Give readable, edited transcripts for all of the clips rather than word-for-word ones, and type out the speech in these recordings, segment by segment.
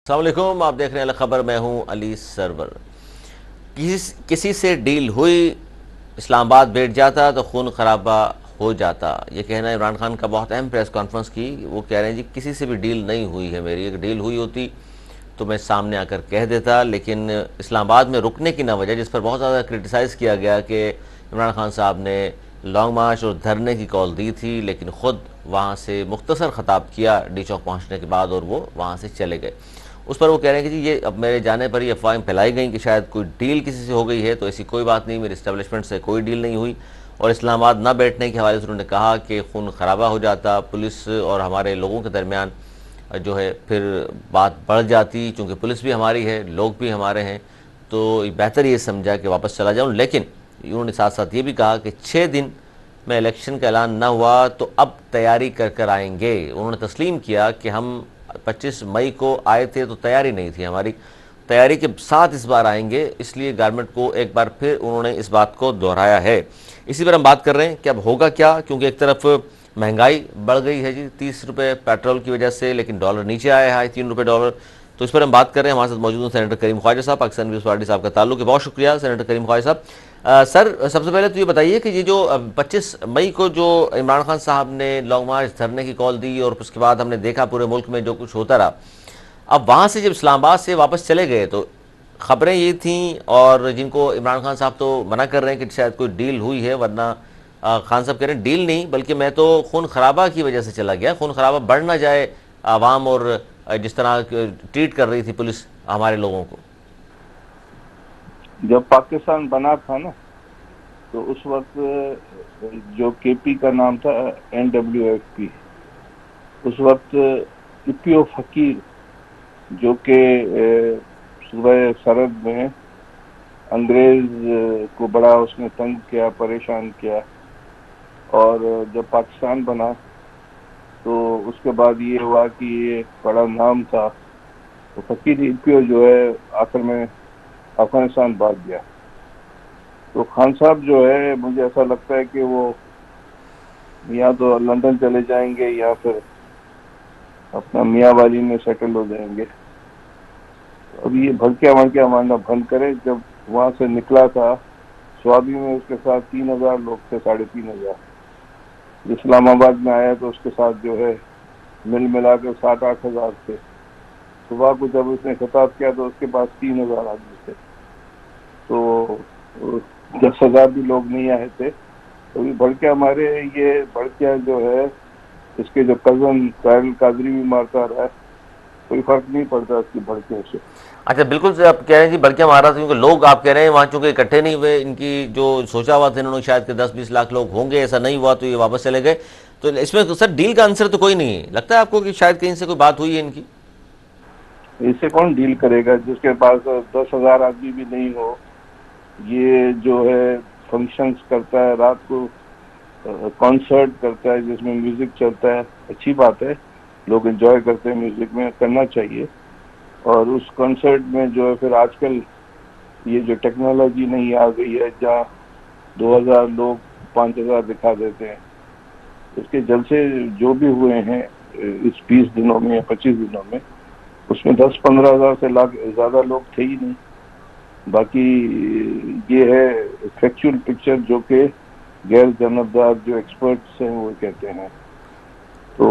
السلام علیکم، آپ دیکھ رہے ہیں خبر، میں ہوں علی سرور۔ کسی سے ڈیل ہوئی، اسلام آباد بیٹھ جاتا تو خون خرابہ ہو جاتا، یہ کہنا عمران خان کا بہت اہم پریس کانفرنس کی۔ وہ کہہ رہے ہیں جی کسی سے بھی ڈیل نہیں ہوئی ہے میری، اگر ڈیل ہوئی ہوتی تو میں سامنے آ کر کہہ دیتا، لیکن اسلام آباد میں رکنے کی نہ وجہ، جس پر بہت زیادہ کرٹیسائز کیا گیا کہ عمران خان صاحب نے لانگ مارچ اور دھرنے کی کال دی تھی، لیکن خود وہاں سے مختصر خطاب کیا ڈی چوک پہنچنے کے بعد اور وہ وہاں سے چلے گئے۔ اس پر وہ کہہ رہے ہیں کہ جی یہ اب میرے جانے پر یہ افواہیں پھیلائی گئیں کہ شاید کوئی ڈیل کسی سے ہو گئی ہے، تو ایسی کوئی بات نہیں، میری اسٹیبلشمنٹ سے کوئی ڈیل نہیں ہوئی۔ اور اسلام آباد نہ بیٹھنے کے حوالے سے انہوں نے کہا کہ خون خرابہ ہو جاتا، پولیس اور ہمارے لوگوں کے درمیان جو ہے پھر بات بڑھ جاتی، چونکہ پولیس بھی ہماری ہے، لوگ بھی ہمارے ہیں، تو بہتر یہ سمجھا کہ واپس چلا جاؤں۔ لیکن انہوں نے ساتھ ساتھ یہ بھی کہا کہ 6 دن میں الیکشن کا اعلان نہ ہوا تو اب تیاری کر آئیں گے۔ انہوں نے تسلیم کیا کہ ہم 25 مئی کو آئے تھے تو تیاری نہیں تھی ہماری، تیاری کے ساتھ اس بار آئیں گے، اس لیے گورنمنٹ کو ایک بار پھر انہوں نے اس بات کو دہرایا ہے۔ اسی پر ہم بات کر رہے ہیں کہ اب ہوگا کیا، کیونکہ ایک طرف مہنگائی بڑھ گئی ہے جی 30 روپے پیٹرول کی وجہ سے، لیکن ڈالر نیچے آیا ہے 3 روپے ڈالر، تو اس پر ہم بات کر رہے ہیں۔ ہمارے ساتھ موجود ہیں سینیٹر کریم خواجہ صاحب، پاکستان پیپلز پارٹی صاحب کا تعلق ہے، بہت شکریہ سینیٹر کریم خواجہ صاحب۔ سر سب سے پہلے تو یہ بتائیے کہ یہ جو 25 مئی کو جو عمران خان صاحب نے لانگ مارچ دھرنے کی کال دی اور اس کے بعد ہم نے دیکھا پورے ملک میں جو کچھ ہوتا رہا، اب وہاں سے جب اسلام آباد سے واپس چلے گئے تو خبریں یہ تھیں، اور جن کو عمران خان صاحب تو منع کر رہے ہیں کہ شاید کوئی ڈیل ہوئی ہے، ورنہ خان صاحب کہہ رہے ہیں ڈیل نہیں، بلکہ میں تو خون خرابہ کی وجہ سے چلا گیا، خون خرابہ بڑھ نہ جائے عوام، اور جس طرح ٹریٹ کر رہی تھی پولیس ہمارے لوگوں کو۔ جب پاکستان بنا تھا نا، تو اس وقت جو کے پی کا نام تھا NWFP، اس وقت ایپیو فقیر جو کہ صوبہ سرحد میں انگریز کو بڑا اس نے تنگ کیا، پریشان کیا، اور جب پاکستان بنا تو اس کے بعد یہ ہوا کہ یہ ایک بڑا نام تھا، تو فقیر ایپیو جو ہے آخر میں افغانستان بھاگ گیا۔ تو خان صاحب جو ہے، مجھے ایسا لگتا ہے کہ وہ یا تو لندن چلے جائیں گے یا پھر اپنا میاں والی میں سیٹل ہو جائیں گے۔ اب یہ بھڑکیا مارنا بند کرے۔ جب وہاں سے نکلا تھا سوابی میں، اس کے ساتھ 3000 لوگ تھے، 3500۔ اسلام آباد میں آیا تو اس کے ساتھ جو ہے مل ملا کے 7-8 ہزار تھے۔ صبح کو جب اس نے خطاب کیا تو اس کے پاس 3000 آدمی تھے، تو 10,000 بھی لوگ نہیں آئے تھے۔ تو یہ بھڑکیا مارے، یہ بھڑکیا جو ہے اس کے جو کزن ساحل قادری بھی مارتا رہا ہے، کوئی فرق نہیں پڑتا اس کی بھڑکیوں سے۔ اچھا بالکل سے آپ کہہ رہے ہیں جی بڑکیاں مارا تھا، کیونکہ لوگ آپ کہہ رہے ہیں وہاں چونکہ اکٹھے نہیں ہوئے، ان کی جو سوچا ہوا تھا انہوں نے شاید کہ 10-20 لاکھ لوگ ہوں گے، ایسا نہیں ہوا تو یہ واپس چلے گئے۔ تو اس میں سر ڈیل کا عنصر تو کوئی نہیں ہے، لگتا ہے آپ کو کہ شاید کہیں سے کوئی بات ہوئی ہے ان کی؟ اس سے کون ڈیل کرے گا جس کے پاس 10,000 آدمی بھی نہیں ہو؟ یہ جو ہے فنکشنز کرتا ہے، رات کو کانسرٹ کرتا ہے جس میں میوزک چلتا ہے، اچھی بات ہے، لوگ انجوائے کرتے ہیں، میوزک میں کرنا چاہیے۔ اور اس کنسرٹ میں جو ہے پھر آج کل یہ جو ٹیکنالوجی نہیں آ گئی ہے، جہاں 2,000 لوگ 5,000 دکھا دیتے ہیں، اس کے جلسے جو بھی ہوئے ہیں اس 20 دنوں میں یا 25 دنوں میں، اس میں 10-15 ہزار سے زیادہ لوگ تھے ہی نہیں۔ باقی یہ ہے فیکچول پکچر جو کہ غیر جانبدار جو ایکسپرٹس ہیں وہ کہتے ہیں۔ تو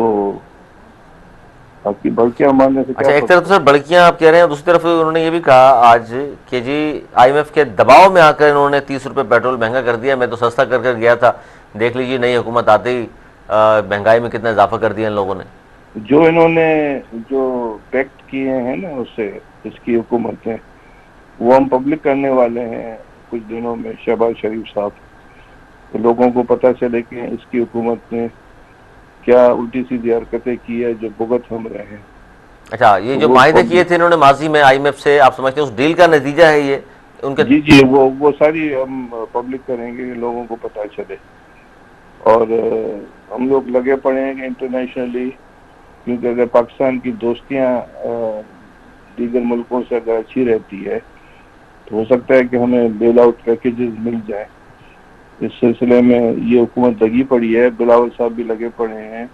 باقی بڑکیاں مارنے سے کیا اچھا، ایک فرق طرف تو سر پڑتا بڑکیاں آپ کہہ رہے ہیں، دوسری طرف انہوں نے یہ بھی کہا آج کہ جی IMF کے دباؤ میں آ کر انہوں نے 30 روپے پیٹرول مہنگا کر دیا، میں تو سستا کر گیا تھا، دیکھ لیجیے نئی حکومت آتے ہی مہنگائی میں کتنا اضافہ کر دیا ان لوگوں نے۔ جو انہوں نے جو پیکٹ کیے ہیں نا اس سے، اس کی حکومت نے، وہ ہم پبلک کرنے والے ہیں کچھ دنوں میں، شہباز شریف صاحب، تو لوگوں کو پتہ چلے کہ اس کی حکومت نے کیا الٹی سیدھی حرکتیں کی ہے جو بھگت ہم رہے ہیں۔ اچھا، یہ تو جو وہ معاہدے کیے تھے انہوں نے ماضی میں IMF سے، آپ سمجھتے ہیں اس ڈیل کا نتیجہ ہے یہ ان کے؟ جی وہ ساری ہم پبلک کریں گے، لوگوں کو پتہ چلے۔ اور ہم لوگ لگے پڑے ہیں کہ انٹرنیشنلی، کیونکہ اگر پاکستان کی دوستیاں دیگر ملکوں سے اگر اچھی رہتی ہے تو ہو سکتا ہے کہ ہمیں بیل آؤٹ پیکیجز مل جائیں۔ اس سلسلے میں یہ حکومت لگی پڑی ہے، بلاول صاحب بھی لگے پڑے ہیں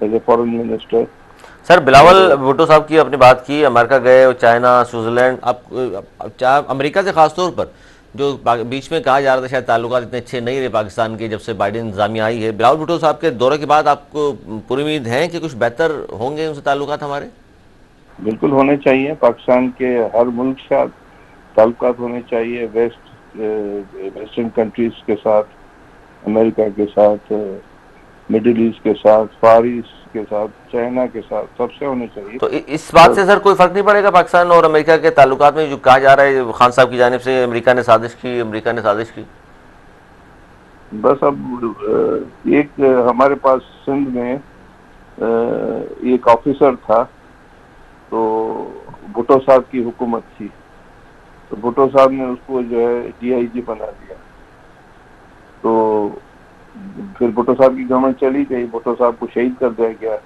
ایز اے فارن منسٹر۔ سر بلاول بھٹو صاحب کی اپنی بات کی، امریکہ گئے، چائنا، سوئٹزرلینڈ، اب امریکہ سے خاص طور پر جو بیچ میں کہا جا رہا تھا شاید تعلقات اتنے اچھے نہیں رہے پاکستان کے جب سے بائیڈن انتظامیہ آئی ہے، بلاول بھٹو صاحب کے دورے کے بعد آپ کو پوری امید ہے کہ کچھ بہتر ہوں گے ان سے تعلقات ہمارے؟ بالکل ہونے چاہیے، پاکستان کے ہر ملک سے تعلقات ہونے چاہیے، ویسٹرن کنٹریز کے ساتھ، امریکہ کے ساتھ، مڈل ایسٹ کے ساتھ، فار ایسٹ کے ساتھ، چائنا کے ساتھ، سب سے ہونے چاہیے۔ تو اس بات سے سر کوئی فرق نہیں پڑے گا پاکستان اور امریکہ کے تعلقات میں، جو کہا جا رہا ہے خان صاحب کی جانب سے امریکہ نے سازش کی، امریکہ نے سازش کی؟ بس اب ایک ہمارے پاس سندھ میں ایک آفیسر تھا، تو بھٹو صاحب کی حکومت تھی، تو بھٹو صاحب نے اس کو جو ہے ڈی آئی جی بنا دیا، تو پھر بھٹو صاحب کی گورنمنٹ چلی گئی، بھٹو صاحب کو شہید کر دیا گیا،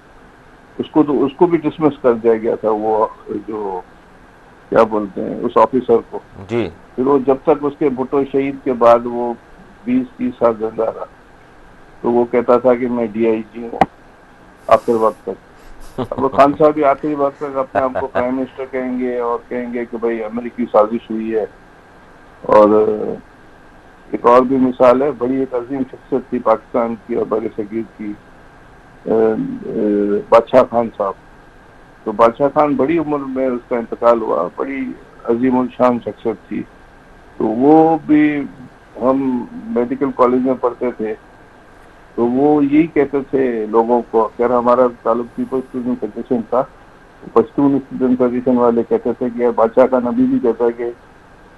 اس کو بھی ڈسمس کر دیا گیا تھا، وہ جو کیا بولتے ہیں اس آفیسر کو۔ جی پھر وہ جب تک اس کے بھٹو شہید کے بعد وہ 20-30 سال زندہ رہا، تو وہ کہتا تھا کہ میں ڈی آئی جی ہوں آخر وقت تک۔ اب خان صاحب بھی آخری وقت تک اپنے آپ کو پرائم منسٹر کہیں گے اور کہیں گے کہ بھائی امریکی سازش ہوئی ہے۔ اور ایک اور بھی مثال ہے، بڑی ایک عظیم شخصیت تھی پاکستان کی اور بر صغیر کی، بادشاہ خان صاحب۔ تو بادشاہ خان بڑی عمر میں اس کا انتقال ہوا، بڑی عظیم الشان شخصیت تھی، تو وہ بھی ہم میڈیکل کالج میں پڑھتے تھے، تو وہ یہی کہتے تھے لوگوں کو، کہ ہمارا تعلق پیپلز اسٹوڈنٹ فیڈریشن تھا، پشتون اسٹوڈنٹ فیڈریشن والے کہتے تھے کہ بادشاہ کا نبی بھی کہتا ہے کہ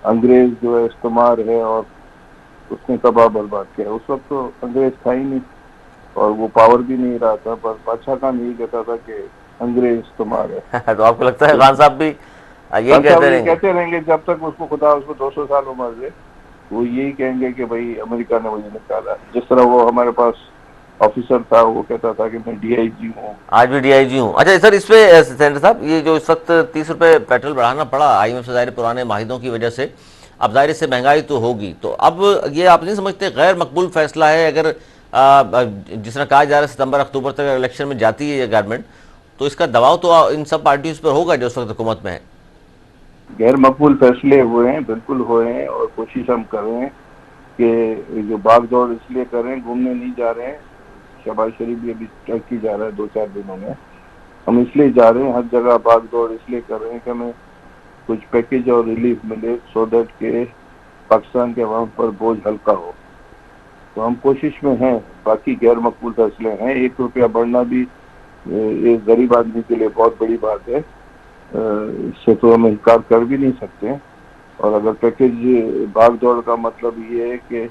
انگریز جو ہے استعمار ہے اور اس نے تباہ برباد کیا۔ اس وقت تو انگریز تھا ہی نہیں اور وہ پاور بھی نہیں رہا تھا، پر بادشاہ خان یہی کہتا تھا کہ انگریز استعمار ہے۔ تو آپ کو لگتا ہے خان صاحب بھی یہی خان صاحب کہتے یہ رہیں گے؟ کہتے رہیں گے جب تک اس کو خدا اس کو 200 سال عمر دے، وہ یہی کہیں گے کہ بھائی امریکہ نے مجھے نکالا۔ جس طرح وہ ہمارے پاس آفیسر تھا، وہ کہتا تھا کہ میں ڈی آئی جی ہوں۔ آج بھی ڈی آئی جی ہوں۔ اچھا سر، اس پہ سینٹر صاحب یہ جو اس وقت 30 روپے پیٹرول بڑھانا پڑا آئی ایم ایف سے ظاہر پرانے معاہدوں کی وجہ سے، اب ظاہر سے مہنگائی تو ہوگی، تو اب یہ آپ نہیں سمجھتے غیر مقبول فیصلہ ہے؟ اگر جس طرح کہا جا رہا ہے ستمبر اکتوبر تک الیکشن میں جاتی ہے یہ گورنمنٹ، تو اس کا دباؤ تو ان سب پارٹیوں پر ہوگا جو اس وقت حکومت میں ہے۔ غیر مقبول فیصلے ہوئے ہیں، بالکل ہوئے ہیں، اور کوشش ہم کر رہے ہیں کہ جو بھاگ دوڑ اس لیے کر رہے ہیں، گھومنے نہیں جا رہے ہیں، شہباز شریف بھی ابھی ٹرکی جا رہا ہے 2-4 دنوں میں، ہم اس لیے جا رہے ہیں، ہر جگہ بھاگ دوڑ اس لیے کر رہے ہیں کہ ہمیں کچھ پیکیج اور ریلیف ملے، سو دیٹ کہ پاکستان کے عوام پر بوجھ ہلکا ہو۔ تو ہم کوشش میں ہیں، باقی غیر مقبول فیصلے ہیں، 1 روپیہ بڑھنا بھی ایک غریب آدمی کے لیے بہت بڑی بات ہے، اس سے تو ہم انکار کر بھی نہیں سکتے، اور اگر پیکیج بھاگ دوڑ کا مطلب یہ ہے کہ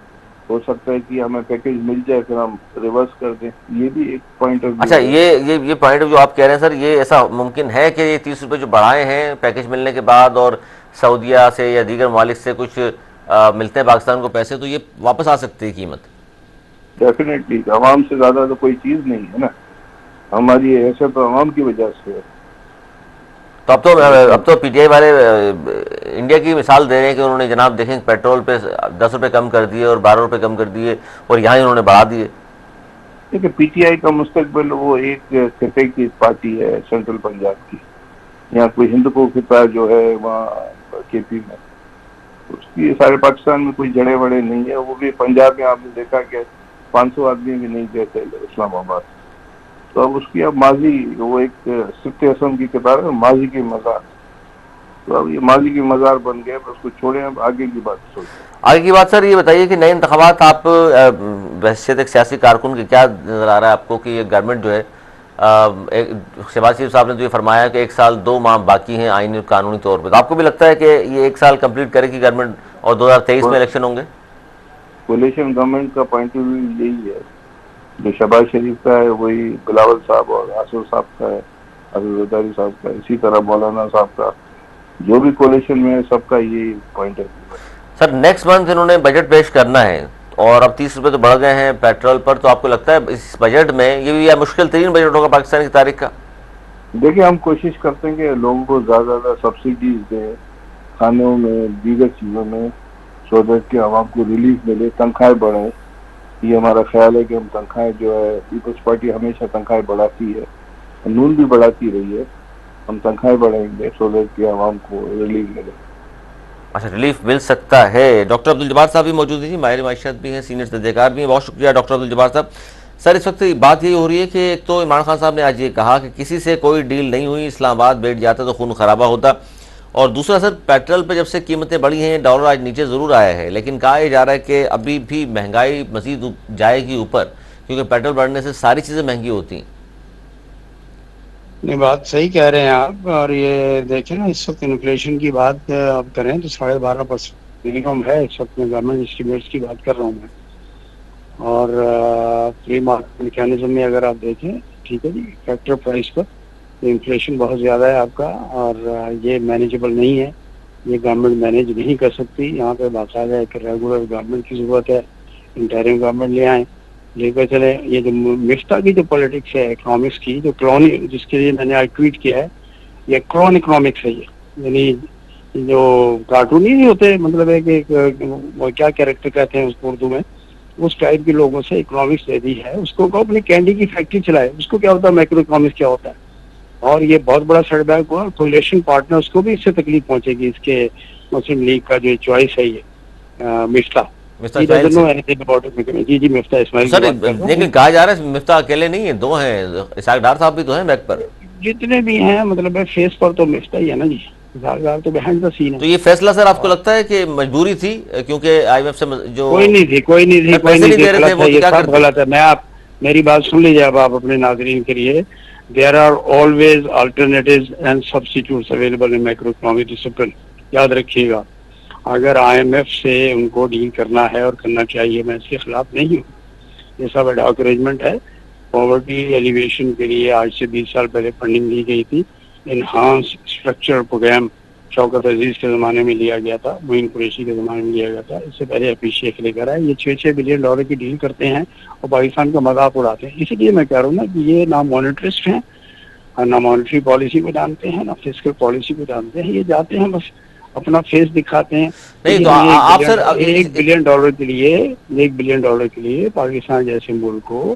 ہو سکتا ہے کہ ہمیں پیکیج مل جائے پھر ہم ریورس کر دیں، یہ بھی ایک پوائنٹ آف اچھا، ویو ہے۔ یہ پوائنٹ جو آپ کہہ رہے ہیں سر، یہ ایسا ممکن ہے کہ یہ 30 روپے جو بڑھائے ہیں پیکیج ملنے کے بعد، اور سعودیہ سے یا دیگر ممالک سے کچھ ملتے ہیں پاکستان کو پیسے، تو یہ واپس آ سکتی ہے قیمت؟ ڈیفینیٹلی، عوام سے زیادہ تو کوئی چیز نہیں ہے نا، ہماری حیثیت تو عوام کی وجہ سے ہے۔ تو اب تو پی ٹی آئی والے انڈیا کی مثال دے رہے ہیں کہ انہوں نے جناب دیکھیں پیٹرول پہ 10 روپے کم کر دیے اور 12 روپے کم کر دیے، اور یہاں ہی انہوں نے بڑھا دیے۔ دیکھیں، پی ٹی آئی کا مستقبل وہ ایک خطے کی پارٹی ہے، سینٹرل پنجاب کی، یہاں کوئی ہند کو خطہ جو ہے وہاں کے پی میں، اس کی سارے پاکستان میں کوئی جڑے وڑے نہیں ہے، وہ بھی پنجاب میں آپ نے دیکھا کہ 500 آدمی بھی نہیں گئے تھے اسلام آباد، تو اب اس کی اب ماضی، وہ ایک سبت حسن کی کتاب ہے ماضی کی مزار، تو اب یہ ماضی کی مزار بن گئے، اس کو چھوڑیں، اب آگے کی بات سوچیں۔ آگے کی بات سر یہ بتائیے کہ نئے انتخابات، آپ بحیثیت ایک سیاسی کارکن کے کیا نظر آ رہا ہے آپ کو کہ یہ گورنمنٹ جو ہے، شہباز شریف صاحب نے تو یہ فرمایا کہ 1 سال 2 ماہ باقی ہیں آئینی اور قانونی طور پہ، تو آپ کو بھی لگتا ہے کہ یہ 1 سال کمپلیٹ کرے گی گورنمنٹ اور 2023 میں الیکشن ہوں گے؟ کولیشن گورنمنٹ کا پوائنٹ آف ویو یہی ہے، جو شہباز شریف کا ہے وہی بلاول صاحب اور آصف صاحب کا ہے، عبد الزرداری صاحب کا، اسی طرح مولانا صاحب کا، جو بھی کولیشن میں ہے سب کا یہی پوائنٹ آف ویو ہے۔ سر نیکسٹ منتھ انہوں نے بجٹ پیش کرنا ہے، اور اب 30 روپے تو بڑھ گئے ہیں پیٹرول پر، تو آپ کو لگتا ہے اس بجٹ میں یہ بھی مشکل ترین بجٹ ہوگا پاکستان کی تاریخ کا؟ دیکھیں، ہم کوشش کرتے ہیں کہ لوگوں کو زیادہ زیادہ سبسڈیز دیں، کھانوں میں، دیگر چیزوں میں، سو دیٹ کہ عوام کو ریلیف ملے، تنخواہیں بڑھیں، یہ ہمارا خیال ہے کہ ہم تنخواہیں جو ہے، پیپلز پارٹی ہمیشہ تنخواہیں بڑھاتی ہے، نون بھی بڑھاتی رہی ہے. ہم تنخواہیں بڑھائیں گے سو دیٹ کہ عوام کو ریلیف ملے. اچھا ریلیف مل سکتا ہے. ڈاکٹر عبدالجبار صاحب بھی موجود ہیں جی, ماہر معیشت بھی ہیں, سینئر تجزیہ کار بھی ہیں. بہت شکریہ ڈاکٹر عبدالجبار صاحب. سر اس وقت بات یہ ہو رہی ہے کہ ایک تو عمران خان صاحب نے آج یہ کہا کہ کسی سے کوئی ڈیل نہیں ہوئی, اسلام آباد بیٹھ جاتا تو خون خرابہ ہوتا, اور دوسرا سر پیٹرول پہ جب سے قیمتیں بڑھی ہیں, ڈالر آج نیچے ضرور آیا ہے لیکن کہا یہ جا رہا ہے کہ ابھی بھی مہنگائی مزید جائے گی اوپر, کیونکہ پیٹرول بڑھنے سے ساری چیزیں مہنگی ہوتی ہیں. نہیں, بات صحیح کہہ رہے ہیں آپ. اور یہ دیکھیں نا, اس وقت انفلیشن کی بات آپ کریں تو 12.5% منیمم ہے اس وقت. میں گورنمنٹ اسٹیمیٹس کی بات کر رہا ہوں میں. اور فری مارکیٹ میکینزم میں اگر آپ دیکھیں, ٹھیک ہے جی, فیکٹر پرائس پر انفلیشن بہت زیادہ ہے آپ کا, اور یہ مینیجبل نہیں ہے. یہ گورنمنٹ مینیج نہیں کر سکتی. یہاں پہ باقاعدہ ایک ریگولر گورنمنٹ کی ضرورت ہے. انٹرم گورنمنٹ لے آئیں, لے کر چلیں. یہ جو مفتہ کی جو پالیٹکس ہے اکنامکس کی, جو کلونی, جس کے لیے میں نے آج ٹویٹ کیا ہے, یہ کلون اکنامکس ہے. یہ یعنی جو کارٹون نہیں ہوتے, مطلب ہے کہ وہ کیا کیریکٹر کہتے ہیں اس کو اردو میں, اس ٹائپ کے لوگوں سے اکنامکس لے دی ہے. اس کو اپنی کینڈی کی فیکٹری چلائے. اس کو کیا ہوتا ہے مائکرو اکنامکس کیا ہوتا ہے. اور یہ بہت بڑا سیٹ بیک ہوا. کولیشن پارٹنرز کو بھی اس سے تکلیف پہنچے گی. اس کے مسلم لیگ کا جو چوائس ہے یہ مفتہ, جی جی مفتہ اسماعیل سر کی بات کر رہا ہوں. لیکن کہا جا رہا ہے مفتہ اکیلے نہیں ہیں, دو ہیں, اسحاق ڈار صاحب بھی تو ہیں بیک پر. جتنے بھی ہیں مطلب ہے فیس پر تو مفتہ ہی ہے نا جی, زیادہ تو بہائنڈ دا سین ہے. تو یہ فیصلہ سر آپ کو لگتا ہے کہ مجبوری تھی, کیونکہ آئی ایم ایف سے جو کوئی نہیں تھی, کوئی نہیں تھی, کوئی پیسے نہیں نہیں تھی, دے رہے تھے غلط وہ ہے, تو یہ کیا سب کرتے. غلط ہے. میں آپ میری بات سن لیجیے اب آپ اپنے ناظرین کے لیے. There are always alternatives and substitutes available in macroeconomic discipline. یاد رکھیے گا, اگر آئی ایم ایف سے ان کو ڈیل کرنا ہے اور کرنا چاہیے, میں اس کے خلاف نہیں ہوں. یہ سب ایڈاک ارینجمنٹ ہے. پاورٹی ایلیویشن کے لیے آج سے 20 سال پہلے فنڈنگ دی گئی تھی. Enhance structure programme Shaukat Aziz کے زمانے میں لیا گیا تھا, معین قریشی کے زمانے میں لیا گیا تھا. اس سے پہلے اپی شیخ لے کر آئے. یہ 6 بلین ڈالر کی ڈیل کرتے ہیں اور پاکستان کا مذاق اڑاتے ہیں. اسی لیے میں کہہ رہا ہوں نا کہ یہ نہ مانیٹرسٹ ہیں, نہ مانیٹری پالیسی کو جانتے ہیں, نہ فسکل پالیسی کو جانتے ہیں. یہ جاتے ہیں بس اپنا فیس دکھاتے ہیں. نہیں تو آپ سر $1 بلین کے لیے, $1 بلین کے لیے پاکستان جیسے ملک کو,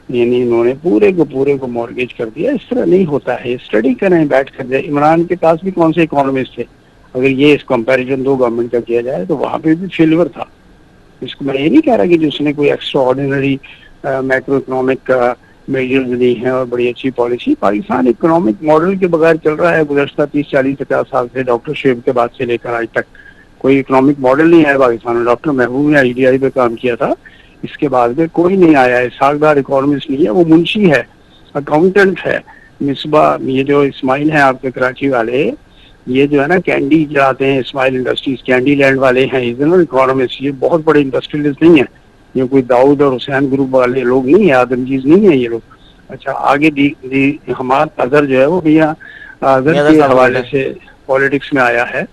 یعنی انہوں نے پورے کو مورگیج کر دیا. اس طرح نہیں ہوتا ہے. اسٹڈی کریں بیٹھ کر. عمران کے پاس بھی کون سے اکانومسٹ تھے؟ اگر یہ اس کمپیریزن دو گورنمنٹ کا کیا جائے تو وہاں پہ بھی فیلور تھا. اس کو میں یہ نہیں کہہ رہا کہ جس نے کوئی extra ordinary macro economic measures لی ہیں اور بڑی اچھی پالیسی. پاکستان اکنامک ماڈل کے بغیر چل رہا ہے گزشتہ 30, 40, 50 سال سے. ڈاکٹر شیب کے بعد سے لے کر آج تک کوئی اکنامک ماڈل نہیں ہے پاکستان میں. ڈاکٹر محبوب نے IDI پہ کام کیا تھا, اس کے بعد میں کوئی نہیں آیا ہے. ساکدار اکانومسٹ نہیں ہے, وہ منشی ہے, اکاؤنٹنٹ ہے. مصباح, یہ جو اسماعیل ہیں آپ کے کراچی والے, یہ جو ہے نا کینڈی چلاتے ہیں, اسماعیل انڈسٹریز کینڈی لینڈ والے ہیں. اکانومسٹ, یہ بہت بڑے انڈسٹریلسٹ نہیں ہیں. یہ کوئی داؤد اور حسین گروپ والے لوگ نہیں ہیں, آدم چیز نہیں ہیں یہ لوگ. اچھا آگے ہمارا اظہر جو ہے وہ بھیا اظہر کے حوالے سے پالیٹکس میں آیا ہے.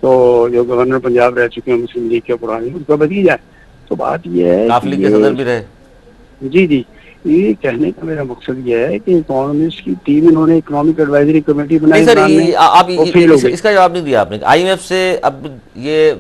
تو جو گورنر پنجاب رہ چکے ہیں مسلم لیگ کے پرانے, ان کا بھتیجا ہے. تو بات یہ ہے کاف لیگ کے صدر بھی رہے. جی جی, یہ کہنے کا میرا مقصد یہ ہے کہ اکانومسٹ کی ٹیم انہوں نے اکنامک ایڈوائزری کمیٹی بنائی. نہیں سر آپ اس کا جواب نہیں دیا آپ نے. آئی ایم ایف سے اب یہ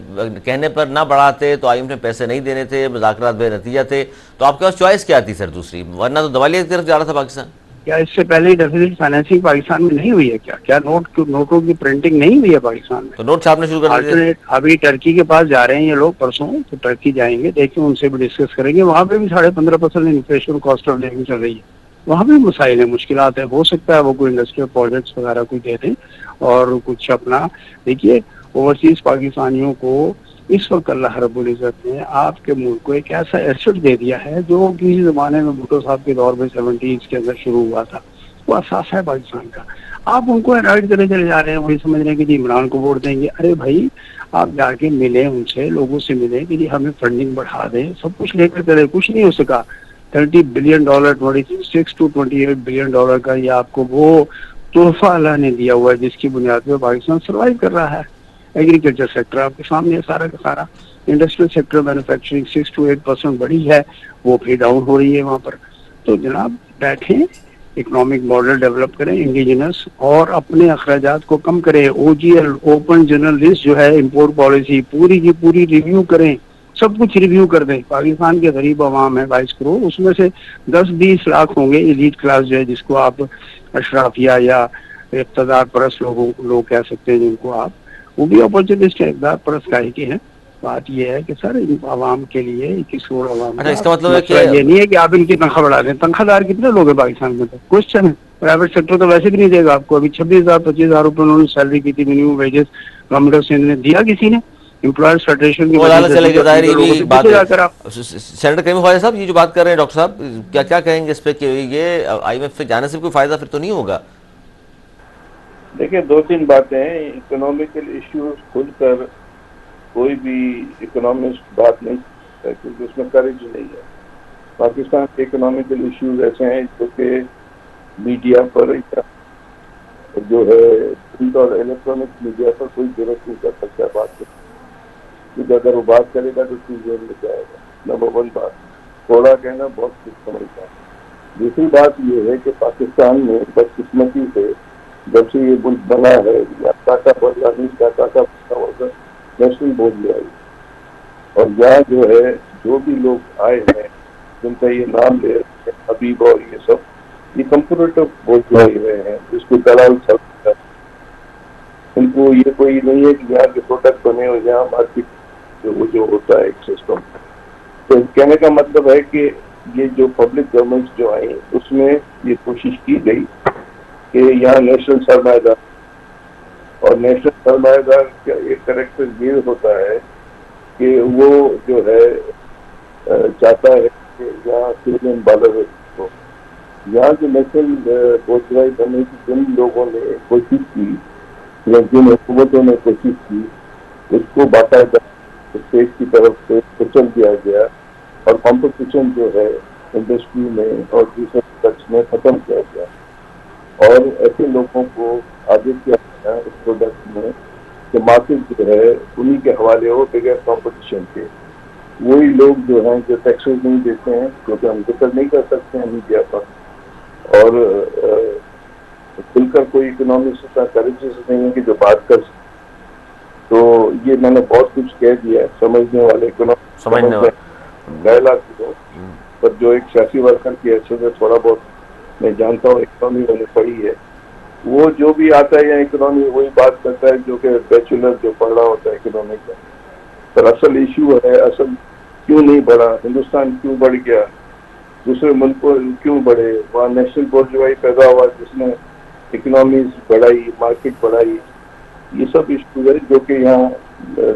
کہنے پر نہ بڑھاتے تو آئی ایم ایف نے پیسے نہیں دینے تھے, مذاکرات بے نتیجہ تھے, تو آپ کے پاس چوائس کیا تھی سر دوسری؟ ورنہ تو دوالیہ کی طرف جا رہا تھا پاکستان. کیا اس سے پہلے ڈیفیسٹ فائنینسنگ پاکستان میں نہیں ہوئی ہے؟ کیا نوٹوں کی پرنٹنگ نہیں ہوئی ہے پاکستان میں؟ تو نوٹ چھاپنے شروع کر دیتے. ابھی ٹرکی کے پاس جا رہے ہیں یہ لوگ پرسوں, تو ٹرکی جائیں گے, دیکھیں ان سے بھی ڈسکس کریں گے. وہاں پہ بھی 15.5% انفلیشن, کاسٹ آف لیونگ چل رہی ہے. وہاں بھی مسائل ہیں, مشکلات ہیں. ہو سکتا ہے وہ کوئی انڈسٹریل پروجیکٹس وغیرہ کوئی دے دیں اور کچھ اپنا. دیکھیے اوورسیز پاکستانیوں کو اس وقت اللہ رب العزت نے آپ کے ملک کو ایک ایسا ایسٹ دے دیا ہے جو کسی زمانے میں بھٹو صاحب کے دور میں 70s کے اندر شروع ہوا تھا. وہ اثاثہ ہے پاکستان کا. آپ ان کو ایڈائٹ کرے چلے جا رہے ہیں, وہی سمجھ رہے ہیں کہ جی عمران کو ووٹ دیں گے. ارے بھائی آپ جا کے ملیں ان سے, لوگوں سے ملیں کہ جی ہمیں فنڈنگ بڑھا دیں. سب کچھ لے کر چلے, کچھ نہیں ہو سکا. $30 بلین, $26 to $28 بلین کا یہ آپ کو وہ تحفہ اللہ نے دیا ہوا ہے جس کی بنیاد پہ پاکستان سروائیو کر رہا ہے. ایگریکلچر سیکٹر آپ کے سامنے ہے سارا کا سارا. انڈسٹریل سیکٹر مینوفیکچرنگ 6 to 8% بڑھی ہے, وہ پھر ڈاؤن ہو رہی ہے وہاں پر. تو جناب بیٹھیں, اکنامک ماڈل ڈیولپ کریں انڈیجنس, اور اپنے اخراجات کو کم کریں. OGL اوپن جنرل لسٹ جو ہے امپورٹ پالیسی پوری کی پوری ریویو کریں, سب کچھ ریویو کر دیں. پاکستان کے غریب عوام ہے 22 کروڑ, اس میں سے 10-20 لاکھ ہوں گے ایلیٹ کلاس جو ہے جس کو آپ اشرافیہ یا اقتدار پرست لوگ کہہ سکتے ہیں جن کو آپ, وہ بھی اپورچونسٹ ہے, اقتدار پرست کاہے کے ہیں. بات یہ ہے کہ سر عوام کے لیے 21 کروڑ عوام اچھا, کا اس کا مطلب ہے مسئلہ کہ یہ نہیں ہے کہ آپ ان کی تنخواہ بڑھا دیں. تنخواہ دار کتنے لوگ ہیں پاکستان میں؟ تو کوشچن ہے. پرائیویٹ سیکٹر تو ویسے بھی نہیں دے گا آپ کو. ابھی 26,000 25,000 روپے انہوں نے سیلری کی تھی, minimum wages government of Sindh نے دیا کسی نے؟ امپلائرز فیڈریشن کی وہ وجہ عدالت سے چلے گی, دیگر ظاہر یہ لوگوں بھی سے بات پوچھے ہے. جا کر آپ. سینیٹر کریم خواجہ صاحب, یہ جو بات کر رہے ہیں ڈاکٹر صاحب, کیا کہیں گے اس پہ کہ یہ آئی ایم ایف سے جانے سے کوئی فائدہ پھر تو نہیں ہوگا؟ دیکھیں, 2-3 باتیں ہیں. اکنامیکل ایشوز کھل کر کوئی بھی اکنامسٹ بات نہیں کرتا کیونکہ اس میں کریج نہیں ہے. پاکستان کے اکنامیکل ایشوز ایسے ہیں جو کہ میڈیا پر جو ہے پرنٹ اور الیکٹرانک میڈیا پر کوئی ضرورت نہیں کر سکتا بات کرنے, کیونکہ اگر وہ بات کرے گا تو چیز لے جائے گا. نمبر 1 بات, تھوڑا کہنا بہت کچھ سمجھتا ہے. دوسری بات یہ ہے کہ پاکستان میں بدقسمتی سے جب سے یہ ملک بنا ہے, یا ٹاٹا بڑھا نہیں ٹاٹا کا ہوگا نیشنل بورڈ لے آئی, اور یہاں جو ہے جو بھی لوگ آئے ہیں جن کا یہ نام لے رہے ہیں, حبیب اور یہ سب, یہ کمپیوٹر بورڈ لائے ہوئے ہیں جس کو دلال چلتا ہے. ان کو یہ کوئی نہیں ہے کہ یہاں کے پروڈکٹ بنے اور یہاں مارکیٹ جو ہوتا ہے ایک سسٹم. تو کہنے کا مطلب ہے کہ یہ جو پبلک گورنمنٹس جو آئیں اس میں یہ کوشش کی گئی کہ یہاں نیشنل سرمایہ دار, اور نیشنل سرمایہ دار کا ایک کریکٹر یہ ہوتا ہے کہ وہ جو ہے چاہتا ہے کہ یہاں سیلین بالر ہو. یہاں جو نیشنل بوجھائی بننے کی جن لوگوں نے کوشش کی یا جن حکومتوں نے کوشش کی, اس کو باقاعدہ اسٹیٹ کی طرف سے کچل دیا گیا, اور کمپٹیشن جو ہے انڈسٹری میں اور دوسرے پروڈکٹس میں ختم کیا گیا, اور ایسے لوگوں کو آگے کیا گیا اس پروڈکٹ میں کہ مارکیٹ جو ہے انہی کے حوالے ہو بغیر کمپٹیشن کے. وہی لوگ جو ہیں جو ٹیکسز نہیں دیتے ہیں, کیونکہ ہم ذکر نہیں کر سکتے ہیں میڈیا پر, اور کھل کر کوئی اکنامکس کا کریجز نہیں ہے کہ جو بات کر سکتے. تو یہ میں نے بہت کچھ کہہ دیا ہے. سمجھنے والے اکنامکس پر جو ایک سیاسی ورکر کی حیثیت سے تھوڑا بہت میں جانتا ہوں, اکنامی میں نے پڑھی ہے, وہ جو بھی آتا ہے یا اکنامی وہی بات کرتا ہے جو کہ بیچلر جو پڑھ رہا ہوتا ہے اکنامی کا. پر اصل ایشو ہے, اصل کیوں نہیں بڑھا, ہندوستان کیوں بڑھ گیا, دوسرے ملکوں کیوں بڑھے, وہاں نیشنل بورجوائی پیدا ہوا جس نے اکنامیز بڑھائی, مارکیٹ بڑھائی. یہ سب ایشوز ہے جو کہ یہاں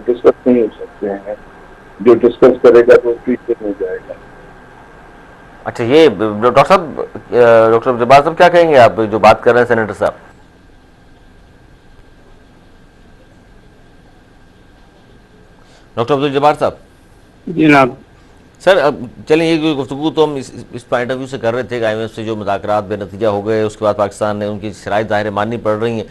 ڈسکس نہیں ہو سکتے ہیں. جو ڈسکس کرے گا تو پیچھے نہیں جائے گا. اچھا, یہ ڈاکٹر صاحب, ڈاکٹر جبار صاحب کیا کہیں گے آپ جو بات کر رہے ہیں سینیٹر صاحب؟ ڈاکٹر عبد الجبار صاحب. جی جناب. سر اب چلیں, یہ گفتگو تو ہم اس پوائنٹ آف ویو سے کر رہے تھے کہ آئی ایم ایف سے جو مذاکرات بے نتیجہ ہو گئے, اس کے بعد پاکستان نے ان کی شرائط ظاہر ماننی پڑ رہی ہیں.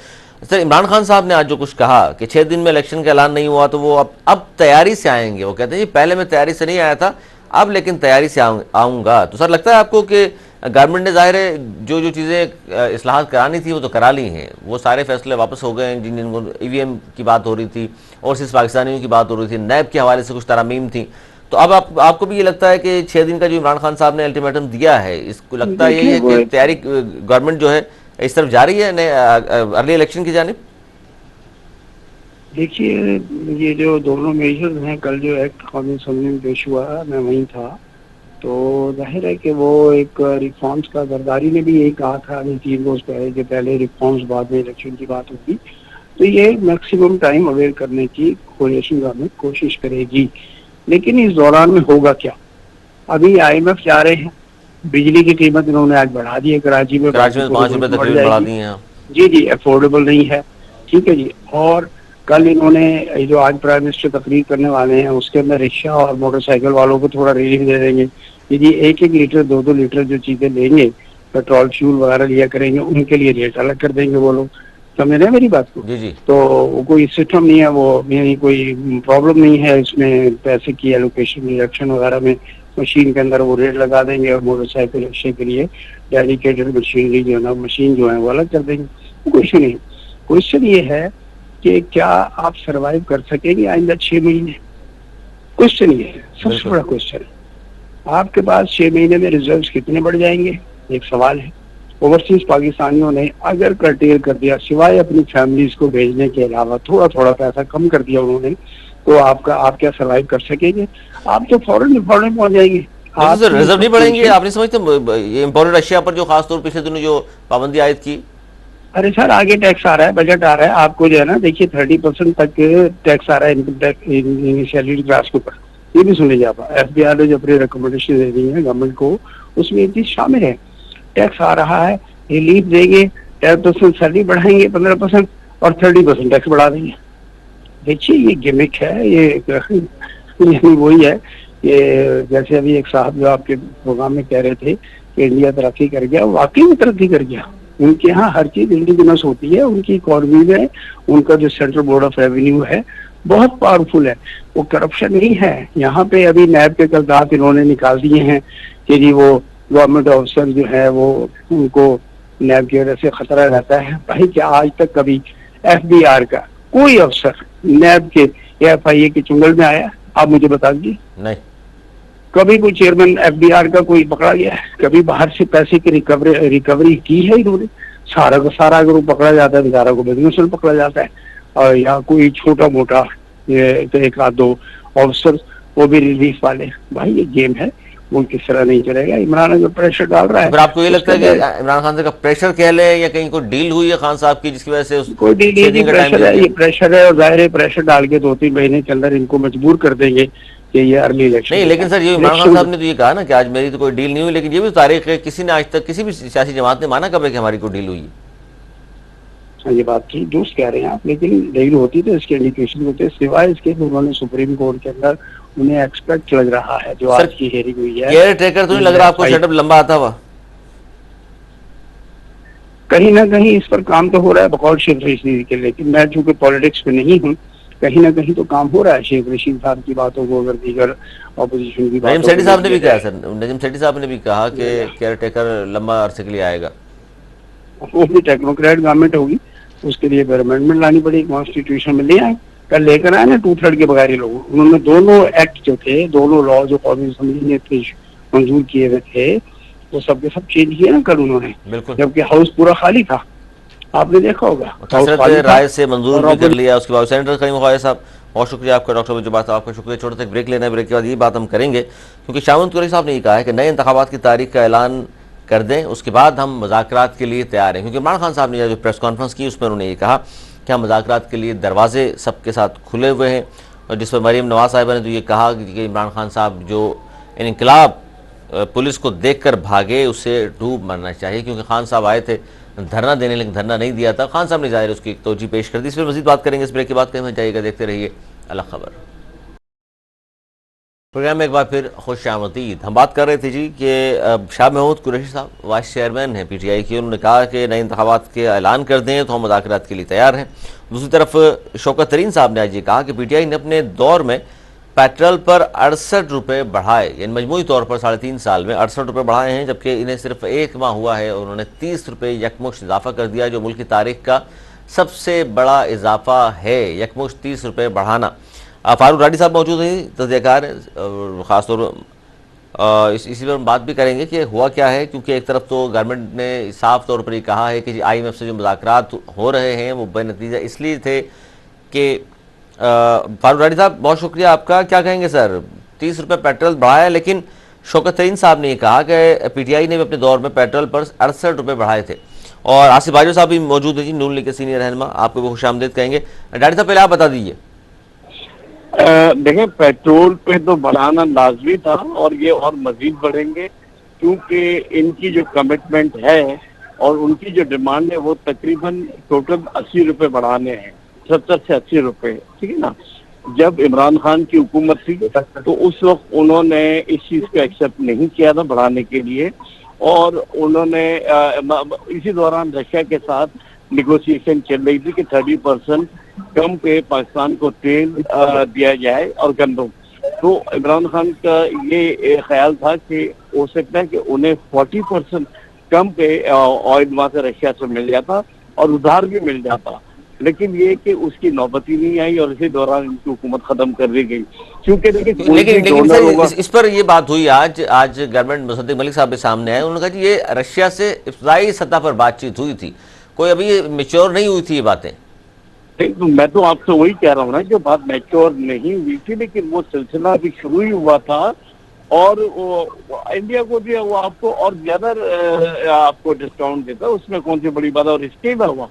سر عمران خان صاحب نے آج جو کچھ کہا کہ 6 دن میں الیکشن کا اعلان نہیں ہوا تو وہ اب تیاری سے آئیں گے. وہ کہتے ہیں جی پہلے میں تیاری سے نہیں آیا تھا, اب لیکن تیاری سے آؤں گا. تو سر لگتا ہے آپ کو کہ گورنمنٹ نے ظاہر ہے جو چیزیں اصلاحات کرانی تھی وہ تو کرا لی ہیں, وہ سارے فیصلے واپس ہو گئے ہیں جن کو ای وی ایم کی بات ہو رہی تھی, اوورسیز پاکستانیوں کی بات ہو رہی تھی, نیب کے حوالے سے کچھ ترامیم تھیں. تو اب آپ کو بھی یہ لگتا ہے کہ 6 دن کا جو عمران خان صاحب نے الٹیمیٹم دیا ہے, اس کو لگتا ہے یہی ہے کہ تیاری گورنمنٹ جو ہے اس طرف جاری ہے ارلی الیکشن کی جانب؟ دیکھیے, یہ جو دونوں میجرز ہیں, کل جو ایکٹ قومی اسمبلی میں پیش ہوا میں وہیں تھا, تو ظاہر ہے کہ وہ ایک ریفارمز کا زرداری نے بھی یہی کہا تھا 3 روز پہلے کہ پہلے ریفارمز بعد میں الیکشن کی بات ہوگی. تو یہ میکسیمم ٹائم اویل کرنے کی کولیشن گورنمنٹ کوشش کرے گی. لیکن اس دوران میں ہوگا کیا؟ ابھی آئی ایم ایف جا رہے ہیں, بجلی کی قیمت انہوں نے آج بڑھا دی ہے کراچی میں 5 روپے تقریباً بڑھا دی ہیں. جی جی, افورڈیبل نہیں ہے. ٹھیک ہے جی. اور کل انہوں نے جو آج پرائم منسٹر تقریر کرنے والے ہیں اس کے اندر رکشہ اور موٹر سائیکل والوں کو تھوڑا ریلیف دے دیں گے. جی 1-1 لیٹر 2-2 لیٹر جو چیزیں لیں گے, پیٹرول فیول وغیرہ لیا کریں گے, ان کے لیے ریٹ الگ کر دیں گے وہ لوگ. سمجھ رہے ہیں میری بات کو؟ جی جی. تو کوئی سسٹم نہیں ہے, وہ یعنی کوئی پرابلم نہیں ہے اس میں پیسے کی ایلوکیشن الیکشن وغیرہ میں. مشین کے اندر وہ ریٹ لگا دیں گے, اور موٹر سائیکل رکشے کے لیے ڈیڈیکیٹڈ مشینری جو ہے نا, مشین جو ہے وہ الگ کر دیں گے. کچھ نہیں. کوشچن یہ ہے کہ کیا آپ سروائیو کر سکیں گے آئندہ 6 مہینے؟ کوشچن یہ ہے, سب سے بڑا کوشچن. آپ کے پاس 6 مہینے میں ریزلٹس کتنے بڑھ جائیں گے, ایک سوال ہے. اوورسیز پاکستانیوں نے اگر کرٹیل کر دیا, سوائے اپنی فیملیز کو بھیجنے کے علاوہ تھوڑا تھوڑا پیسہ کم کر دیا انہوں نے, تو آپ کیا سروائیو کر سکیں گے؟ آپ تو فوراً پہنچ جائیں گے. ریزرو نہیں بڑھیں گے؟ آپ نہیں سمجھتے یہ امپورٹڈ اشیاء پر جو خاص طور پچھلے دنوں جو پابندی عائد کی؟ ارے سر آگے ٹیکس آ رہا ہے, بجٹ آ رہا ہے, آپ کو جو ہے نا دیکھیے 30% تک ٹیکس آ رہا ہے انکم ٹیکس سیلری کلاس کے اوپر. یہ بھی سن لیجیے آپ, ایف بی آر نے جو اپنی ریکمنڈیشن دے دی ہے گورنمنٹ کو, اس میں یہ چیز شامل ہے. ٹیکس آ رہا ہے, ریلیف دیں گے, 10% سیلری بڑھائیں گے 15% اور 30% ٹیکس بڑھا دیں گے. دیکھیے یہ گمک ہے, یہ وہی ہے کہ جیسے ابھی ایک صاحب جو آپ کے پروگرام میں کہہ رہے تھے کہ انڈیا ترقی کر گیا, واقعی میں ترقی کر گیا. ان کے ہاں ہر چیز انڈیجنس ہوتی ہے, ان کی اکانومی میں ان کا جو سینٹرل بورڈ آف ریونیو ہے بہت پاورفل ہے, وہ کرپشن نہیں ہے. یہاں پہ ابھی نیب کے قرارداد انہوں نے نکال دیے ہیں کہ جی وہ گورنمنٹ آفیسر جو ہے وہ ان کو نیب کی وجہ سے خطرہ رہتا ہے. بھائی کیا آج تک کبھی ایف بی آر کا کوئی افسر نیب کے ایف آئی اے کے چنگل میں آیا؟ آپ مجھے بتا دیجیے. نہیں. کبھی کوئی چیئرمین ایف بی آر کا کوئی پکڑا گیا ہے؟ کبھی باہر سے پیسے کی ریکوری کی ہے انہوں نے؟ سارا کا سارا اگر وہ پکڑا جاتا ہے, بیچارہ کو بزنس میں پکڑا جاتا ہے, اور یا کوئی چھوٹا موٹا ایک آدھ دو آفسر وہ بھی ریلیف والے. بھائی یہ گیم ہے, وہ کس طرح نہیں چلے گا. عمران اگر پریشر ڈال رہا ہے, پھر آپ کو یہ لگتا ہے کہ عمران خان سے کا پریشر کہہ لیں یا کہیں کوئی ڈیل ہوئی ہے خان صاحب کی جس کی وجہ سے کوئی ڈیل پریشر ہے, یہ پریشر ہے, اور ظاہر ہے پریشر ڈال کے 2-3 مہینے کے اندر ان کو مجبور کر دیں گے کہ یہ ارلی الیکشن. نہیں, لیکن سر یہ عمران خان صاحب نے تو یہ کہا نا کہ آج میری تو کوئی ڈیل نہیں ہوئی, لیکن یہ بھی تاریخ ہے, کسی نے آج تک کسی بھی سیاسی جماعت نے مانا کب ہے کہ ہماری کوئی ڈیل ہوئی ہے؟ یہ بات کی دوست کہہ رہے ہیں آپ, لیکن ڈیل ہوتی تو اس کے انڈیکیشن ہوتے, سوائے اس کے کہ انہوں نے سپریم کورٹ کے اندر انہیں ایکسپیکٹ لگ رہا ہے جو آج کی ہیئرنگ ہوئی ہے. کیئر ٹیکر تو نہیں لگ رہا آپ کو سیٹ اپ لمبا آتا ہوا؟ کہیں نہ کہیں اس پر کام تو ہو رہا ہے بقول شیخ رشید کے, لیکن میں چونکہ پالیٹکس میں نہیں ہوں, کہیں نہ کہیں تو کام ہو رہا ہے. شیخ رشید صاحب کی باتوں کو اگر دیگر اپوزیشن کی باتوں نجم سیٹھی صاحب نے بھی کہا, سر نجم سیٹھی صاحب نے بھی کہا کہ کیئر ٹیکر لمبا عرصے کے لیے آئے گا. وہ بھی ٹیکنوکریٹ گورنمنٹ ہوگی, اس کے لیے امینڈمنٹ لانی پڑے گی, کانسٹیٹیوشن میں لے آئے. کل لے کر آئے نا 2/3 کے بغیر لوگ, انہوں نے دونوں ایکٹ جو تھے, دونوں لا جو قومی اسمبلی نے منظور کیے ہوئے تھے, وہ سب کے سب چینج کیے نا کل انہوں نے, جبکہ ہاؤس پورا خالی تھا. آپ نے دیکھا ہوگا کثرت رائے سے منظور بھی کر لیا. اس کے بعد سینیٹر کریم خواجہ صاحب بہت شکریہ آپ کا, ڈاکٹر وجوہ صاحب آپ کا شکریہ. چھوٹا سا بریک لینا ہے, بریک کے بعد یہ بات ہم کریں گے کیونکہ شاونت قریشی صاحب نے یہ کہا ہے کہ نئے انتخابات کی تاریخ کا اعلان کر دیں, اس کے بعد ہم مذاکرات کے لیے تیار ہیں. کیونکہ عمران خان صاحب نے جو پریس کانفرنس کی اس میں انہوں نے یہ کہا کہ ہم مذاکرات کے لیے دروازے سب کے ساتھ کھلے ہوئے ہیں, اور جس پر مریم نواز صاحبہ نے تو یہ کہا کہ عمران خان صاحب جو انقلاب پولیس کو دیکھ کر بھاگے اسے ڈوب مرنا چاہیے, کیونکہ خان صاحب آئے تھے دھرنا دینے لیکن دھرنا نہیں دیا تھا. خان صاحب نے ظاہر اس کی توجہ پیش کر دی. اس پر مزید بات کریں گے اس بریک کے بعد. کہیں میں جائیے گا, دیکھتے رہیے الگ خبر. پروگرام میں ایک بار پھر خوش آمدید. ہم بات کر رہے تھے جی کہ شاہ محمود قریشی صاحب وائس چیئرمین ہیں پی ٹی آئی کی, انہوں نے کہا کہ نئے انتخابات کے اعلان کر دیں تو ہم مذاکرات کے لیے تیار ہیں. دوسری طرف شوکت ترین صاحب نے آج یہ کہا کہ پی ٹی آئی نے اپنے دور میں پیٹرول پر 68 روپے بڑھائے, یعنی مجموعی طور پر 3.5 سال میں 68 روپے بڑھائے ہیں, جبکہ انہیں صرف 1 ماہ ہوا ہے اور انہوں نے 30 روپے یکمشت اضافہ کر دیا, جو ملک کی تاریخ کا سب سے بڑا اضافہ ہے, یکمشت 30 روپے بڑھانا. فاروق راڈی صاحب موجود ہیں, تجزیہ کار ہیں, خاص طور اسی پر ہم بات بھی کریں گے کہ ہوا کیا ہے, کیونکہ ایک طرف تو گورنمنٹ نے صاف طور پر یہ کہا ہے کہ آئی ایم ایف سے جو مذاکرات ہو رہے ہیں وہ بے نتیجہ اس لیے تھے کہ فاروق راڈی صاحب بہت شکریہ آپ کا. کیا کہیں گے سر, 30 روپے پیٹرول بڑھایا ہے, لیکن شوکت ترین صاحب نے یہ کہا کہ پی ٹی آئی نے بھی اپنے دور میں پیٹرول پر 68 روپے بڑھائے تھے. اور آصف باجوہ صاحب بھی موجود ہیں جی, نون لیگ کے سینئر رہنما, آپ کو بھی خوش آمدید کہیں گے. ڈاکٹر صاحب پہلے آپ بتا دیجیے. دیکھیں پیٹرول پہ تو بڑھانا لازمی تھا, اور یہ اور مزید بڑھیں گے, کیونکہ ان کی جو کمٹمنٹ ہے اور ان کی جو ڈیمانڈ ہے وہ تقریباً ٹوٹل 80 روپے بڑھانے ہیں, 70 سے 80 روپے, ٹھیک ہے نا. جب عمران خان کی حکومت تھی تو اس وقت انہوں نے اس چیز کو ایکسیپٹ نہیں کیا تھا بڑھانے کے لیے, اور انہوں نے اسی دوران رشیا کے ساتھ نیگوسیشن چل رہی تھی کہ 30% کم پہ پاکستان کو تیل دیا جائے اور گندم. تو عمران خان کا یہ خیال تھا کہ ہو سکتا ہے کہ انہیں 40% کم پہ آئل وہاں سے رشیا سے مل جاتا اور ادھار بھی مل جاتا. لیکن یہ کہ اس کی نوبت ہی نہیں آئی اور اسی دوران ان کی حکومت ختم کر دی گئی. کیونکہ لیکن سر اس پر یہ بات ہوئی آج گورنمنٹ مصدق ملک صاحب کے سامنے آئے, انہوں نے کہا کہ یہ رشیا سے ابتدائی سطح پر بات چیت ہوئی تھی, کوئی ابھی میچور نہیں ہوئی تھی یہ باتیں. میں تو آپ سے وہی کہہ رہا ہوں نا, جو بات میچور نہیں ہوئی تھی لیکن وہ سلسلہ ابھی شروع ہی ہوا تھا, اور انڈیا کو جو ہے وہ آپ کو اور زیادہ آپ کو ڈسکاؤنٹ دیتا, اس میں کون سی بڑی بات ہے. اور اس کے علاوہ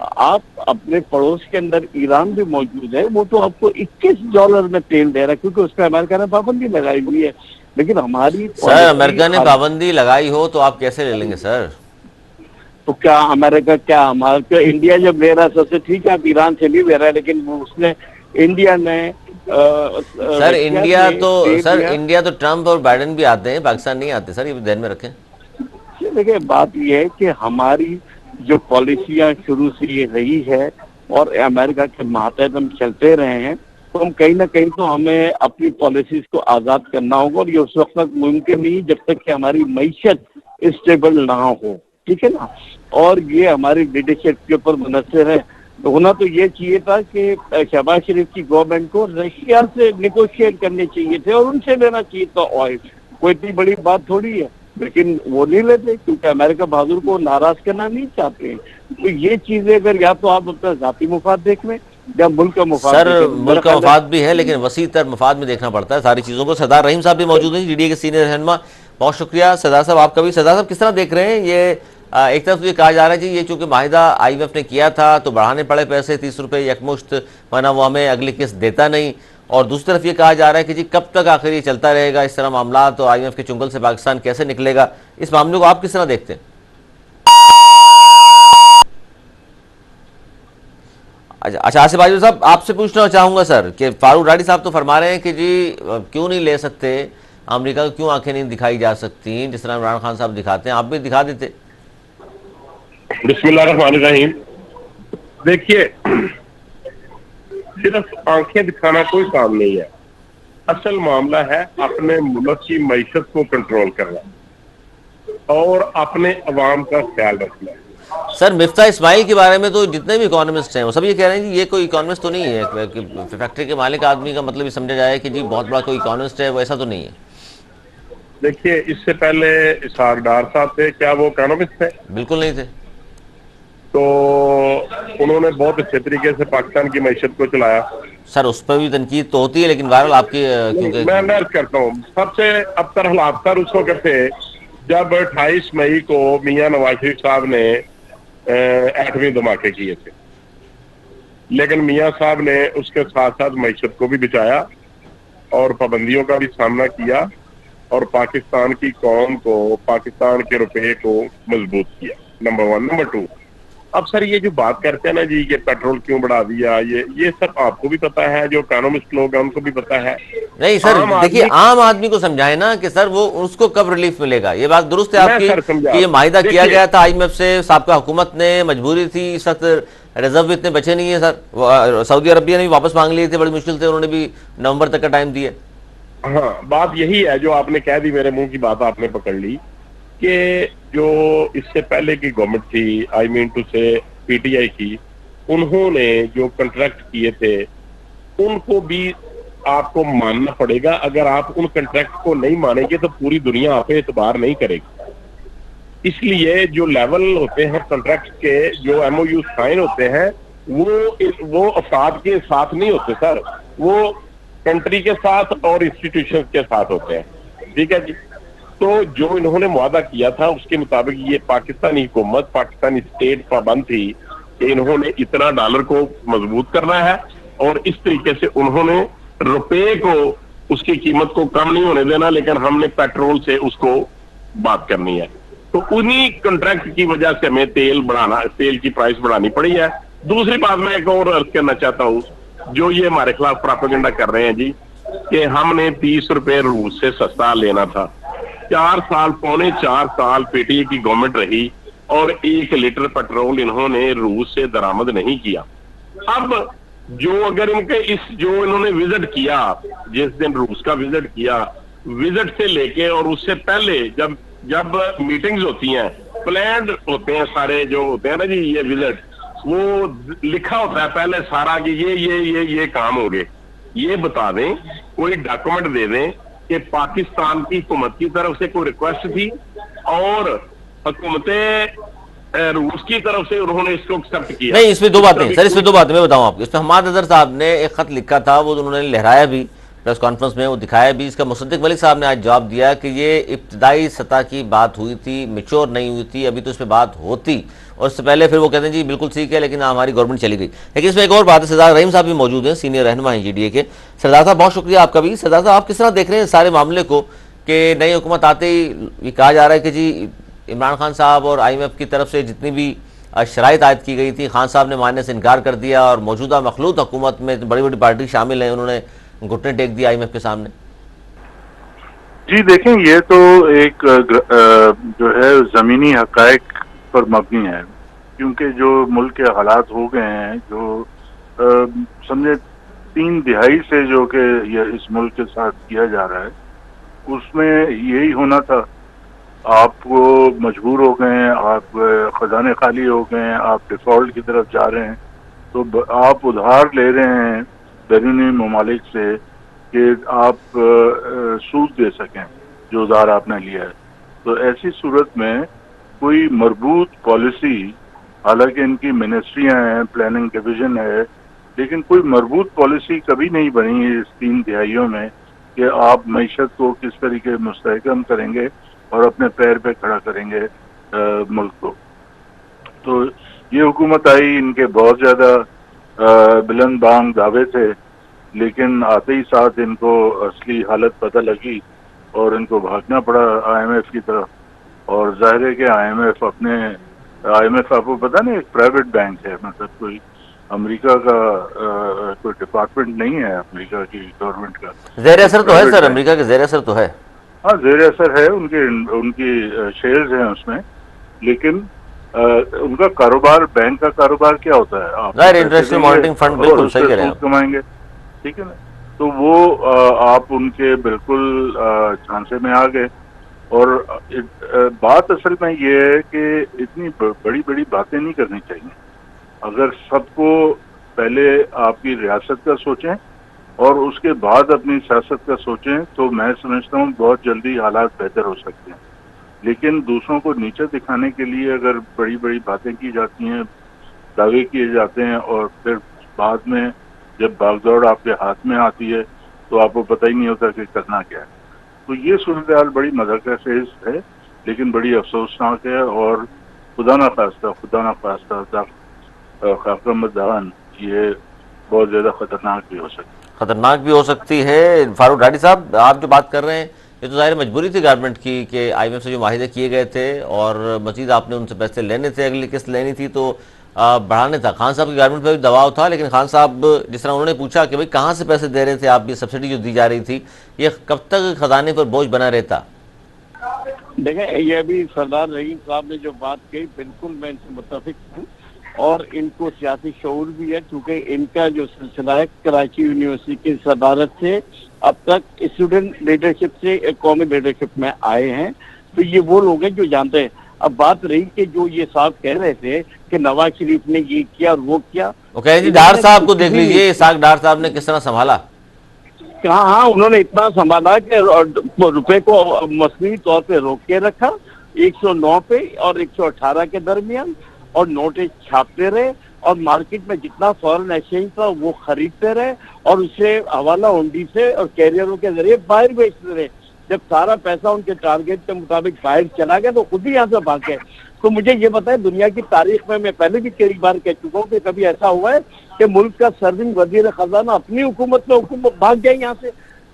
آپ اپنے پڑوس کے اندر ایران بھی موجود ہے, وہ تو آپ کو $21 میں تیل دے رہا ہے, کیونکہ اس پہ امریکہ نے پابندی لگائی ہوئی ہے. لیکن ہماری سر امریکہ نے پابندی لگائی ہو تو آپ کیسے لے لیں گے سر؟ تو کیا امریکہ کیا ہمارا انڈیا جب لے رہا ہے سب سے ٹھیک ہے, آپ ایران سے نہیں لے رہا ہے, لیکن اس نے انڈیا نے سر انڈیا تو ٹرمپ اور بائیڈن بھی آتے ہیں, پاکستان نہیں آتے سر, یہ ذہن میں رکھیں. دیکھیں بات یہ ہے کہ ہماری جو پالیسیاں شروع سے یہ رہی ہے اور امریکہ کے ماتحت ہم چلتے رہے ہیں, تو ہم کہیں نہ کہیں تو ہمیں اپنی پالیسیز کو آزاد کرنا ہوگا, اور یہ اس وقت تک ممکن نہیں جب تک کہ ہماری معیشت اسٹیبل نہ ہو, ٹھیک ہے نا. اور یہ ہماری لیڈرشپ کے اوپر منحصر ہے. ہونا تو یہ چاہیے تھا کہ شہباز شریف کی گورنمنٹ کو رشیا سے نیگوشیٹ کرنے چاہیے تھے اور ان سے لینا چاہیے تھا آئل, کوئی اتنی بڑی بات تھوڑی ہے, لیکن وہ نہیں لیتے کیونکہ امریکہ بہادر کو ناراض کرنا نہیں چاہتے ہیں. تو یہ چیزیں اگر یا تو آپ اپنا ذاتی مفاد دیکھ لیں یا ملک کا مفاد سر دیکھ لیں. ملک کا مفاد بھی ہے لیکن وسیع تر مفاد میں دیکھنا پڑتا ہے ساری چیزوں کو. سردار رحیم صاحب بھی موجود ہیں, GDA کے سینئر رہنما. بہت شکریہ سردار صاحب آپ کا بھی. سردار صاحب کس طرح دیکھ رہے ہیں یہ ایک طرف یہ کہا جا رہا ہے کہ یہ چونکہ معاہدہ IMF نے کیا تھا تو بڑھانے پڑے پیسے $30 یکمشت, ورنہ وہ ہمیں اگلی قسط دیتا نہیں, اور دوسری طرف یہ کہا جا رہا ہے کہ جی کب تک آخر یہ چلتا رہے گا اس طرح معاملات, اور IMF کے چنگل سے پاکستان کیسے نکلے گا, اس معاملے کو آپ کس طرح دیکھتے ہیں؟ اچھا آصف باجوہ صاحب آپ سے پوچھنا چاہوں گا سر کہ فاروق راڑی صاحب تو فرما رہے ہیں کہ جی کیوں نہیں لے سکتے, امریکہ کو کیوں آنکھیں نہیں دکھائی جا سکتی جس طرح عمران خان صاحب دکھاتے ہیں, آپ بھی دکھا دیتے. بسم اللہ الرحمن الرحیم. دیکھیے صرف آنکھیں دکھانا کوئی کام نہیں ہے, اصل معاملہ ہے اپنے ملک کی معیشت کو کنٹرول کرنا اور اپنے عوام کا خیال رکھنا. سر مفتاح اسماعیل کے بارے میں تو جتنے بھی اکانومسٹ ہیں وہ سب یہ کہہ رہے ہیں کہ یہ کوئی اکانومسٹ تو نہیں ہے کہ فیکٹری کے مالک آدمی کا مطلب یہ سمجھا جائے کہ جی بہت بڑا کوئی اکانومسٹ ہے, وہ ایسا تو نہیں ہے. دیکھیے اس سے پہلے اسحاق ڈار صاحب تھے, کیا وہ اکانومسٹ تھے؟ بالکل نہیں تھے. تو انہوں نے بہت اچھے طریقے سے پاکستان کی معیشت کو چلایا. سر اس پہ بھی تنقید تو ہوتی ہے لیکن بہرحال آپ کی کیونکہ میں عرض کرتا ہوں سب سے ابتر حالات سر اس وقت تھے جب 28 مئی کو میاں نواز شریف صاحب نے ایٹمی دھماکے کیے تھے, لیکن میاں صاحب نے اس کے ساتھ ساتھ معیشت کو بھی بچایا اور پابندیوں کا بھی سامنا کیا اور پاکستان کی قوم کو, پاکستان کے روپے کو مضبوط کیا. نمبر 1. نمبر 2, اب سر یہ جو بات کرتے ہیں نا جی کہ پیٹرول کیوں بڑھا دیا, یہ سب آپ کو بھی پتا ہے, جو اکانومسٹ لوگ ہیں ان کو بھی پتا ہے. نہیں سر دیکھیے عام آدمی کو سمجھائیں نا کہ سر وہ اس کو کب ریلیف ملے گا. یہ بات درست ہے آپ کی کہ یہ معاہدہ کیا گیا تھا IMF سے, سابقہ حکومت نے, مجبوری تھی, اس وقت ریزرو اتنے بچے نہیں ہیں سر. سعودی عربیہ نے بھی واپس مانگ لیے تھے, بڑی مشکل سے انہوں نے بھی نومبر تک کا ٹائم دیا. ہاں بات یہی ہے جو آپ نے کہہ دی, میرے منہ کی بات آپ نے پکڑ لی کہ جو اس سے پہلے کی گورنمنٹ تھی, آئی مین ٹو سے PTI کی, انہوں نے جو کنٹریکٹ کیے تھے ان کو بھی آپ کو ماننا پڑے گا. اگر آپ ان کنٹریکٹ کو نہیں مانیں گے تو پوری دنیا آپ اعتبار نہیں کرے گی. اس لیے جو لیول ہوتے ہیں کنٹریکٹ کے, جو MOU سائن ہوتے ہیں وہ افراد کے ساتھ نہیں ہوتے سر, وہ کنٹری کے ساتھ اور انسٹیٹیوشن کے ساتھ ہوتے ہیں. ٹھیک ہے جی. تو جو انہوں نے معاہدہ کیا تھا اس کے مطابق یہ پاکستانی حکومت, پاکستانی اسٹیٹ پابند تھی کہ انہوں نے اتنا ڈالر کو مضبوط کرنا ہے اور اس طریقے سے انہوں نے روپے کو, اس کی قیمت کو کم نہیں ہونے دینا, لیکن ہم نے پیٹرول سے اس کو بات کرنی ہے. تو انہی کنٹریکٹ کی وجہ سے ہمیں تیل کی پرائس بڑھانی پڑی ہے. دوسری بات میں ایک اور عرض کرنا چاہتا ہوں, جو یہ ہمارے خلاف پراپیگنڈا کر رہے ہیں جی کہ ہم نے $30 روس سے سستا لینا تھا. 4 سال, پونے 4 سال PTI کی گورنمنٹ رہی اور 1 لیٹر پیٹرول انہوں نے روس سے درآمد نہیں کیا. اب جو اگر ان کے جو انہوں نے وزٹ کیا, جس دن روس کا وزٹ کیا, وزٹ سے لے کے اور اس سے پہلے جب میٹنگز ہوتی ہیں, پلانڈ ہوتے ہیں سارے جو ہوتے ہیں نا جی یہ وزٹ, وہ لکھا ہوتا ہے پہلے سارا کہ یہ کام ہو گئے. یہ بتا دیں, کوئی ڈاکومنٹ دے دیں کہ پاکستان کی حکومت کی طرف سے کوئی ریکویسٹ تھی اور حکومت روس کی طرف سے انہوں نے اس کو ایکسپٹ کیا. نہیں, اس میں دو باتیں سر, اس میں دو باتیں میں بتاؤں آپ کو. اس میں حماد اظہر صاحب نے ایک خط لکھا تھا, وہ انہوں نے لہرایا بھی پریس کانفرنس میں, وہ دکھایا بھی. اس کا مصدق ملک صاحب نے آج جواب دیا کہ یہ ابتدائی سطح کی بات ہوئی تھی, میچور نہیں ہوئی تھی, ابھی تو اس پہ بات ہوتی. اور اس سے پہلے پھر وہ کہتے ہیں جی بالکل ٹھیک ہے لیکن ہماری گورنمنٹ چلی گئی. لیکن اس میں ایک اور بات ہے, سردار رحیم صاحب بھی موجود ہیں, سینئر رہنما ہیں جی ڈی اے کے. سردار صاحب بہت شکریہ آپ کا بھی. سردار صاحب آپ کس طرح دیکھ رہے ہیں سارے معاملے کو کہ نئی حکومت آتے ہی یہ کہا جا رہا ہے کہ جی عمران خان صاحب اور آئی ایم ایف کی طرف سے جتنی بھی شرائط عائد کی گئی تھی, خان صاحب نے ماننے سے انکار کر دیا, اور موجودہ مخلوط حکومت میں بڑی بڑی پارٹی شامل ہیں, انہوں نے گھٹنے ٹیک دیا آئی ایم ایف کے سامنے. جی دیکھیں, یہ تو ایک جو ہے زمینی حقائق پر مبنی ہے, کیونکہ جو ملک کے حالات ہو گئے ہیں, جو سمجھے 3 دہائی سے جو کہ یہ اس ملک کے ساتھ کیا جا رہا ہے, اس میں یہی ہونا تھا. آپ کو مجبور ہو گئے ہیں, آپ خزانے خالی ہو گئے ہیں, آپ ڈیفالٹ کی طرف جا رہے ہیں, تو آپ ادھار لے رہے ہیں بیرونی ممالک سے کہ آپ سود دے سکیں جو ادھار آپ نے لیا ہے. تو ایسی صورت میں کوئی مربوط پالیسی, حالانکہ ان کی منسٹریاں ہیں, پلاننگ ڈویژن ہے, لیکن کوئی مربوط پالیسی کبھی نہیں بنی اس 3 دہائیوں میں کہ آپ معیشت کو کس طریقے مستحکم کریں گے اور اپنے پیر پہ کھڑا کریں گے ملک کو. تو یہ حکومت آئی, ان کے بہت زیادہ بلند بانگ دعوے تھے, لیکن آتے ہی ساتھ ان کو اصلی حالت پتہ لگی اور ان کو بھاگنا پڑا آئی ایم ایف کی طرف. اور ظاہر ہے کہ آئی ایم ایف آپ کو پتہ نہیں ایک پرائیویٹ بینک ہے, مطلب کوئی امریکہ کا کوئی ڈپارٹمنٹ نہیں ہے امریکہ کی گورنمنٹ کا. زیر اثر تو ہے سر, امریکہ کے زیر اثر تو ہے. ہاں زیر اثر ہے, ان کی شیئرز ہیں اس میں, لیکن ان کا کاروبار, بینک کا کاروبار کیا ہوتا ہے, آپ ظاہر انٹرنیشنل مانیٹرنگ فنڈ, بالکل صحیح کہہ رہے ہیں سود کمائیں گے, ٹھیک ہے نا. تو وہ آپ ان کے بالکل جھانسے میں آ گئے. اور بات اصل میں یہ ہے کہ اتنی بڑی بڑی باتیں نہیں کرنی چاہیے. اگر سب کو پہلے آپ کی ریاست کا سوچیں اور اس کے بعد اپنی سیاست کا سوچیں, تو میں سمجھتا ہوں بہت جلدی حالات بہتر ہو سکتے ہیں. لیکن دوسروں کو نیچے دکھانے کے لیے اگر بڑی بڑی باتیں کی جاتی ہیں, دعوے کیے جاتے ہیں, اور پھر بعد میں جب بھاگ دوڑ آپ کے ہاتھ میں آتی ہے تو آپ کو پتہ ہی نہیں ہوتا کہ کرنا کیا ہے. تو یہ صورتحال بڑی مذاکرہ خیز ہے, لیکن بڑی افسوسناک ہے, اور خدا نخواستہ خاکم مدہن یہ بہت زیادہ خطرناک بھی ہو سکتی ہے. فاروق ڈاڈی صاحب, آپ جو بات کر رہے ہیں یہ تو ظاہر مجبوری تھی گورنمنٹ کی کہ آئی ایم ایف سے جو معاہدے کیے گئے تھے اور مزید آپ نے ان سے پیسے لینے تھے, اگلی قسط لینی تھی تو بڑھانے تھا. خان صاحب کی گورنمنٹ پہ بھی دباؤ تھا, لیکن خان صاحب جس طرح انہوں نے پوچھا کہ بھئی کہاں سے پیسے دے رہے تھے آپ, یہ سبسڈی جو دی جا رہی تھی یہ کب تک خزانے پر بوجھ بنا رہتا. دیکھیں, یہ بھی سردار رحیم صاحب نے جو بات کہی بالکل میں ان سے متفق ہوں, اور ان کو سیاسی شعور بھی ہے, کیونکہ ان کا جو سلسلہ ہے کراچی یونیورسٹی کی صدارت سے اب تک اسٹوڈنٹ لیڈرشپ سے قومی لیڈرشپ میں آئے ہیں. تو یہ وہ لوگ ہیں جو جانتے ہیں. اب بات رہی کہ جو یہ صاحب کہہ رہے تھے کہ نواز شریف نے یہ کیا اور وہ کیا, جی ڈار صاحب کو دیکھ لیجئے, اسحاق ڈار صاحب نے کس طرح سنبھالا. ہاں انہوں نے اتنا سنبھالا کہ روپے کو مصنوعی طور پہ روک کے رکھا 109 پہ اور 118 کے درمیان, اور نوٹیں چھاپتے رہے, اور مارکیٹ میں جتنا فورن ایکسچینج تھا وہ خریدتے رہے, اور اسے حوالہ ہنڈی سے اور کیریئروں کے ذریعے باہر بیچتے رہے. جب سارا پیسہ ان کے ٹارگیٹ کے مطابق باہر چلا گیا تو خود ہی یہاں سے بھاگ گئے. تو مجھے یہ بتائیں, دنیا کی تاریخ میں پہلے بھی کئی بار کہہ چکا ہوں کہ کبھی ایسا ہوا ہے کہ ملک کا سرونگ وزیر خزانہ اپنی حکومت بھاگ گئے یہاں سے.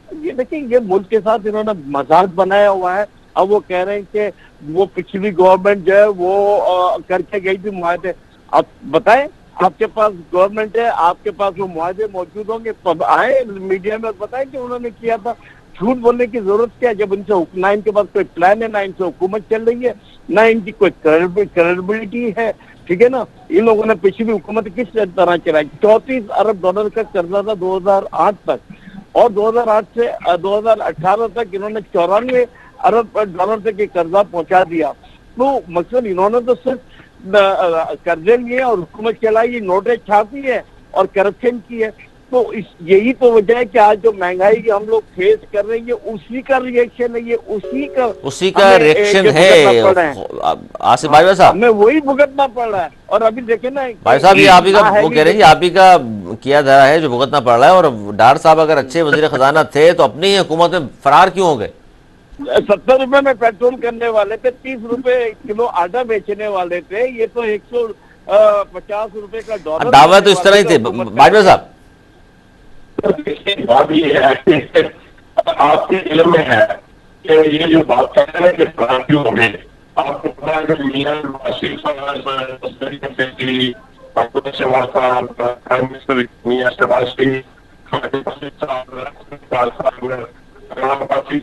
یہ دیکھیں, یہ ملک کے ساتھ انہوں نے مذاق بنایا ہوا ہے. اب وہ کہہ رہے ہیں کہ وہ پچھلی گورنمنٹ جو ہے وہ کر کے گئی تھی معاہدے. اب بتائیں, آپ کے پاس گورنمنٹ ہے, آپ کے پاس وہ معاہدے موجود ہوں گے, آئے میڈیا میں بتائیں کہ انہوں نے کیا تھا. جھوٹ بولنے کی ضرورت کیا ہے جب ان سے نہ ان کے پاس کوئی پلان ہے, نہ ان سے حکومت چل رہی ہے, نہ ان کی کوئی کریڈیبلٹی ہے. ٹھیک ہے نا, ان لوگوں نے پچھلی حکومت کس طرح چلائی. 34 ارب ڈالر کا قرضہ تھا 2008 تک, اور 2008 سے 2018 تک انہوں نے 94 ارب ڈالر تک یہ قرضہ پہنچا دیا. تو مقصد انہوں نے تو صرف قرضے لیے اور حکومت چلائی، نوٹیں چھاپی ہے اور کرپشن کی ہے. تو یہی تو وجہ ہے کہ آج جو مہنگائی کی ہم لوگ فیس کر رہے ہیں یہ اسی کا ریئیکشن ہے، یہ اسی کا ریئیکشن ہے. آصف بھائی صاحب ہمیں وہی بھگتنا پڑ رہا ہے. اور ابھی دیکھیں نا بھائی صاحب یہ آپ ہی کا وہ کہہ رہے ہیں آپ ہی کا کیا دھرا ہے جو بھگتنا پڑ رہا ہے. اور ڈار صاحب اگر اچھے وزیر خزانہ تھے تو اپنی ہی حکومت میں فرار کیوں ہو گئے؟ 70 روپے میں پیٹرول کرنے والے تھے، 30 روپے کلو آٹا بیچنے والے تھے، یہ تو 150 روپے کا ڈالر. دعویٰ تو اس طرح ہی تھے. باجوہ صاحب بات یہ ہے کہ آپ کے علم میں ہے کہ یہ جو بات کرتے ہیں کہ فرار کیوں ہو گئے. آپ کو پتا ہے کہ میاں وسیع صاحب کرتے تھی، پرائم منسٹر میاں شہباز شریف، صاحب رفیق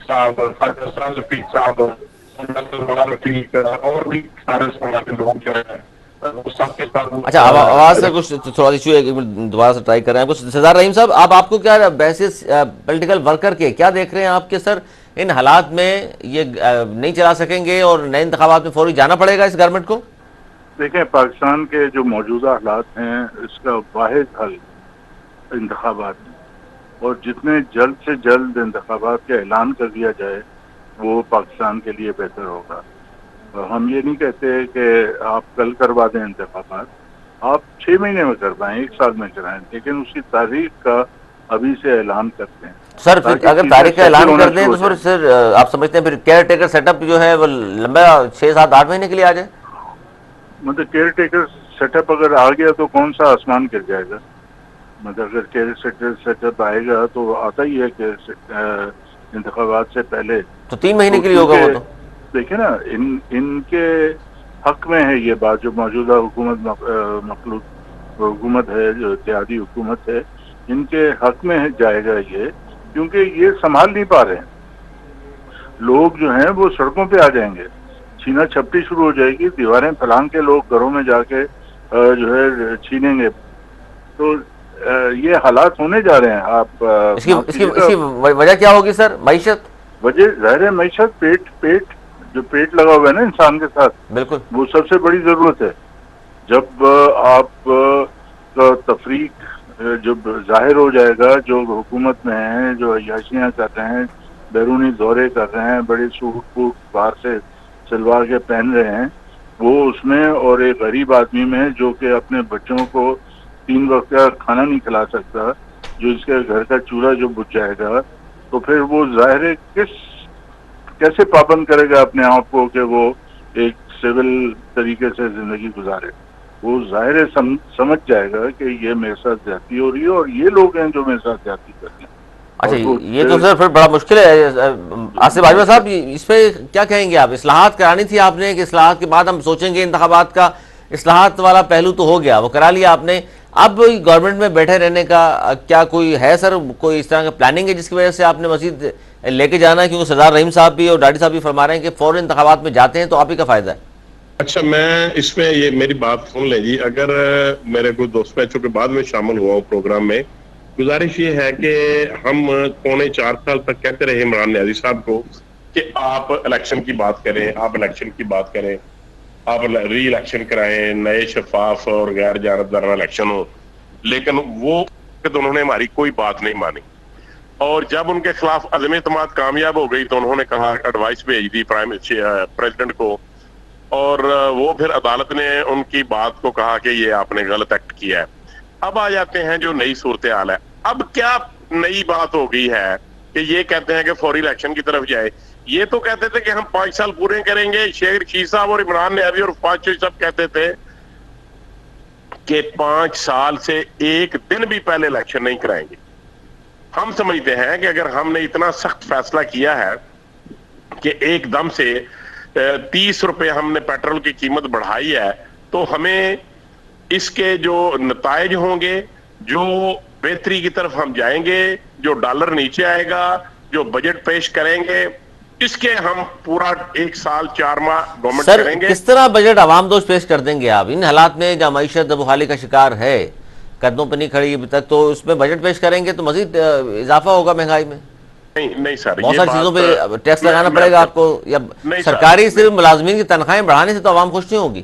صاحب اور بھی سارے سماج کے لوگ جو ہیں وہ سب کے ساتھ. اچھا آواز سے کچھ تھوڑا ایشو ہے، دوبارہ سے ٹرائی کر رہے ہیں. کچھ سردار رحیم صاحب آپ کو کیا بحث پولیٹیکل ورکر کے کیا دیکھ رہے ہیں آپ کے سر ان حالات میں یہ نہیں چلا سکیں گے اور نئے انتخابات میں فوری جانا پڑے گا اس گورنمنٹ کو؟ دیکھیں پاکستان کے جو موجودہ حالات ہیں اس کا واحد حل انتخابات ہیں، اور جتنے جلد سے جلد انتخابات کا اعلان کر دیا جائے وہ پاکستان کے لیے بہتر ہوگا. ہم یہ نہیں کہتے کہ آپ کل کروا دیں انتخابات، آپ 6 مہینے میں کروائیں، 1 سال میں کرائیں، لیکن اس کی تاریخ کا ابھی سے اعلان کرتے ہیں. سر پھر اگر تاریخ کا اعلان کر دیں تو پھر آپ سمجھتے ہیں پھر کیئر ٹیکر سیٹ اپ جو ہے وہ لمبا 6 7 8 مہینے کے لیے آ جائے؟ مطلب کیئر ٹیکر سیٹ اپ اگر آ گیا تو کون سا آسمان گر جائے گا؟ مطلب اگر کیئر ٹیکر سیٹ اپ آئے گا تو آتا ہی ہے کہ انتخابات سے پہلے تو 3 مہینے کے لیے ہوگا وہ تو. دیکھیں نا ان کے حق میں ہے یہ بات، جو موجودہ حکومت مخلوط حکومت ہے، جو اتحادی حکومت ہے، ان کے حق میں جائے گا یہ، کیونکہ یہ سنبھال نہیں پا رہے ہیں. لوگ جو ہیں وہ سڑکوں پہ آ جائیں گے، چھینا چھپٹی شروع ہو جائے گی، دیواریں پھلانگ کے لوگ گھروں میں جا کے جو ہے چھینیں گے. تو یہ حالات ہونے جا رہے ہیں. آپ اس کی وجہ کیا ہوگی سر؟ معیشت. وجہ ظاہر ہے معیشت، پیٹ جو پیٹ لگا ہوا ہے نا انسان کے ساتھ، بالکل وہ سب سے بڑی ضرورت ہے. جب آپ کا تفریق جب ظاہر ہو جائے گا، جو حکومت میں ہیں، جو عیاشیاں کر رہے ہیں، بیرونی دورے کر رہے ہیں، بڑے سوٹ بوٹ باہر سے سلوار کے پہن رہے ہیں، وہ اس میں، اور ایک غریب آدمی میں جو کہ اپنے بچوں کو 3 وقت کا کھانا نہیں کھلا سکتا، جو اس کے گھر کا چولہا جو بجھ جائے گا، تو پھر وہ ظاہر کیسے پابند کرے گا اپنے آپ کو کہ وہ ایک سول طریقے سے زندگی گزارے؟ وہ ظاہر سمجھ جائے گا کہ یہ میرے ساتھ زیادتی ہو رہی ہے اور یہ لوگ ہیں جو میرے ساتھ زیادتی کر رہے ہیں. اچھا یہ تو سر پھر بڑا مشکل ہے. آصف باجوہ صاحب اس پہ کیا کہیں گے آپ؟ اصلاحات کرانی تھی آپ نے کہ اصلاحات کے بعد ہم سوچیں گے انتخابات کا؟ اصلاحات والا پہلو تو ہو گیا، وہ کرا لیا آپ نے، اب گورنمنٹ میں بیٹھے رہنے کا کیا کوئی ہے سر؟ کوئی اس طرح کا پلاننگ ہے جس کی وجہ سے آپ نے مزید لے کے جانا ہے؟ کیونکہ سردار رحیم صاحب بھی اور ڈاڈی صاحب بھی فرما رہے ہیں کہ فوراً انتخابات میں جاتے ہیں تو آپ ہی کا فائدہ ہے. اچھا میں اس میں یہ میری بات سن لیں جی. اگر میرے کوئی دوست میں چونکہ بعد میں شامل ہوا ہوں پروگرام میں، گزارش یہ ہے کہ ہم 3.25 سال تک کہتے رہے عمران نیازی صاحب کو کہ آپ الیکشن کی بات کریں، آپ الیکشن کی بات کریں، آپ ری الیکشن کرائیں، نئے شفاف اور غیر جانبدارانہ الیکشن ہو، لیکن وہ تو انہوں نے ہماری کوئی بات نہیں مانی. اور جب ان کے خلاف عدم اعتماد کامیاب ہو گئی تو انہوں نے کہا، ایڈوائس بھیج دی پریزیڈنٹ کو، اور وہ پھر عدالت نے ان کی بات کو کہا کہ یہ آپ نے غلط ایکٹ کیا ہے. اب آ جاتے ہیں جو نئی صورتحال ہے. اب کیا نئی بات ہو گئی ہے کہ یہ کہتے ہیں کہ فوری الیکشن کی طرف جائے؟ یہ تو کہتے تھے کہ ہم 5 سال پورے کریں گے. شیخ رشید صاحب اور عمران نیازی اور فواد چوہدری صاحب کہتے تھے کہ 5 سال سے 1 دن بھی پہلے الیکشن نہیں کرائیں گے. ہم سمجھتے ہیں کہ اگر ہم نے اتنا سخت فیصلہ کیا ہے کہ ایک دم سے 30 روپے ہم نے پیٹرول کی قیمت بڑھائی ہے، تو ہمیں اس کے جو نتائج ہوں گے، جو بہتری کی طرف ہم جائیں گے، جو ڈالر نیچے آئے گا، جو بجٹ پیش کریں گے، اس کے ہم پورا 1 سال 4 ماہ گورنمنٹ سر کریں گے. کس طرح بجٹ عوام دوست پیش کر دیں گے آپ ان حالات میں جہاں معیشت بحالی کا شکار ہے، قدموں پہ نہیں کھڑی ابھی تک؟ تو اس میں بجٹ پیش کریں گے تو مزید اضافہ ہوگا مہنگائی میں. نہیں سر، بہت ساری چیزوں پہ ٹیکس لگانا پڑے گا آپ کو، یا نہیں سر، سرکاری صرف ملازمین کی تنخواہیں بڑھانے سے تو عوام خوش نہیں ہوگی.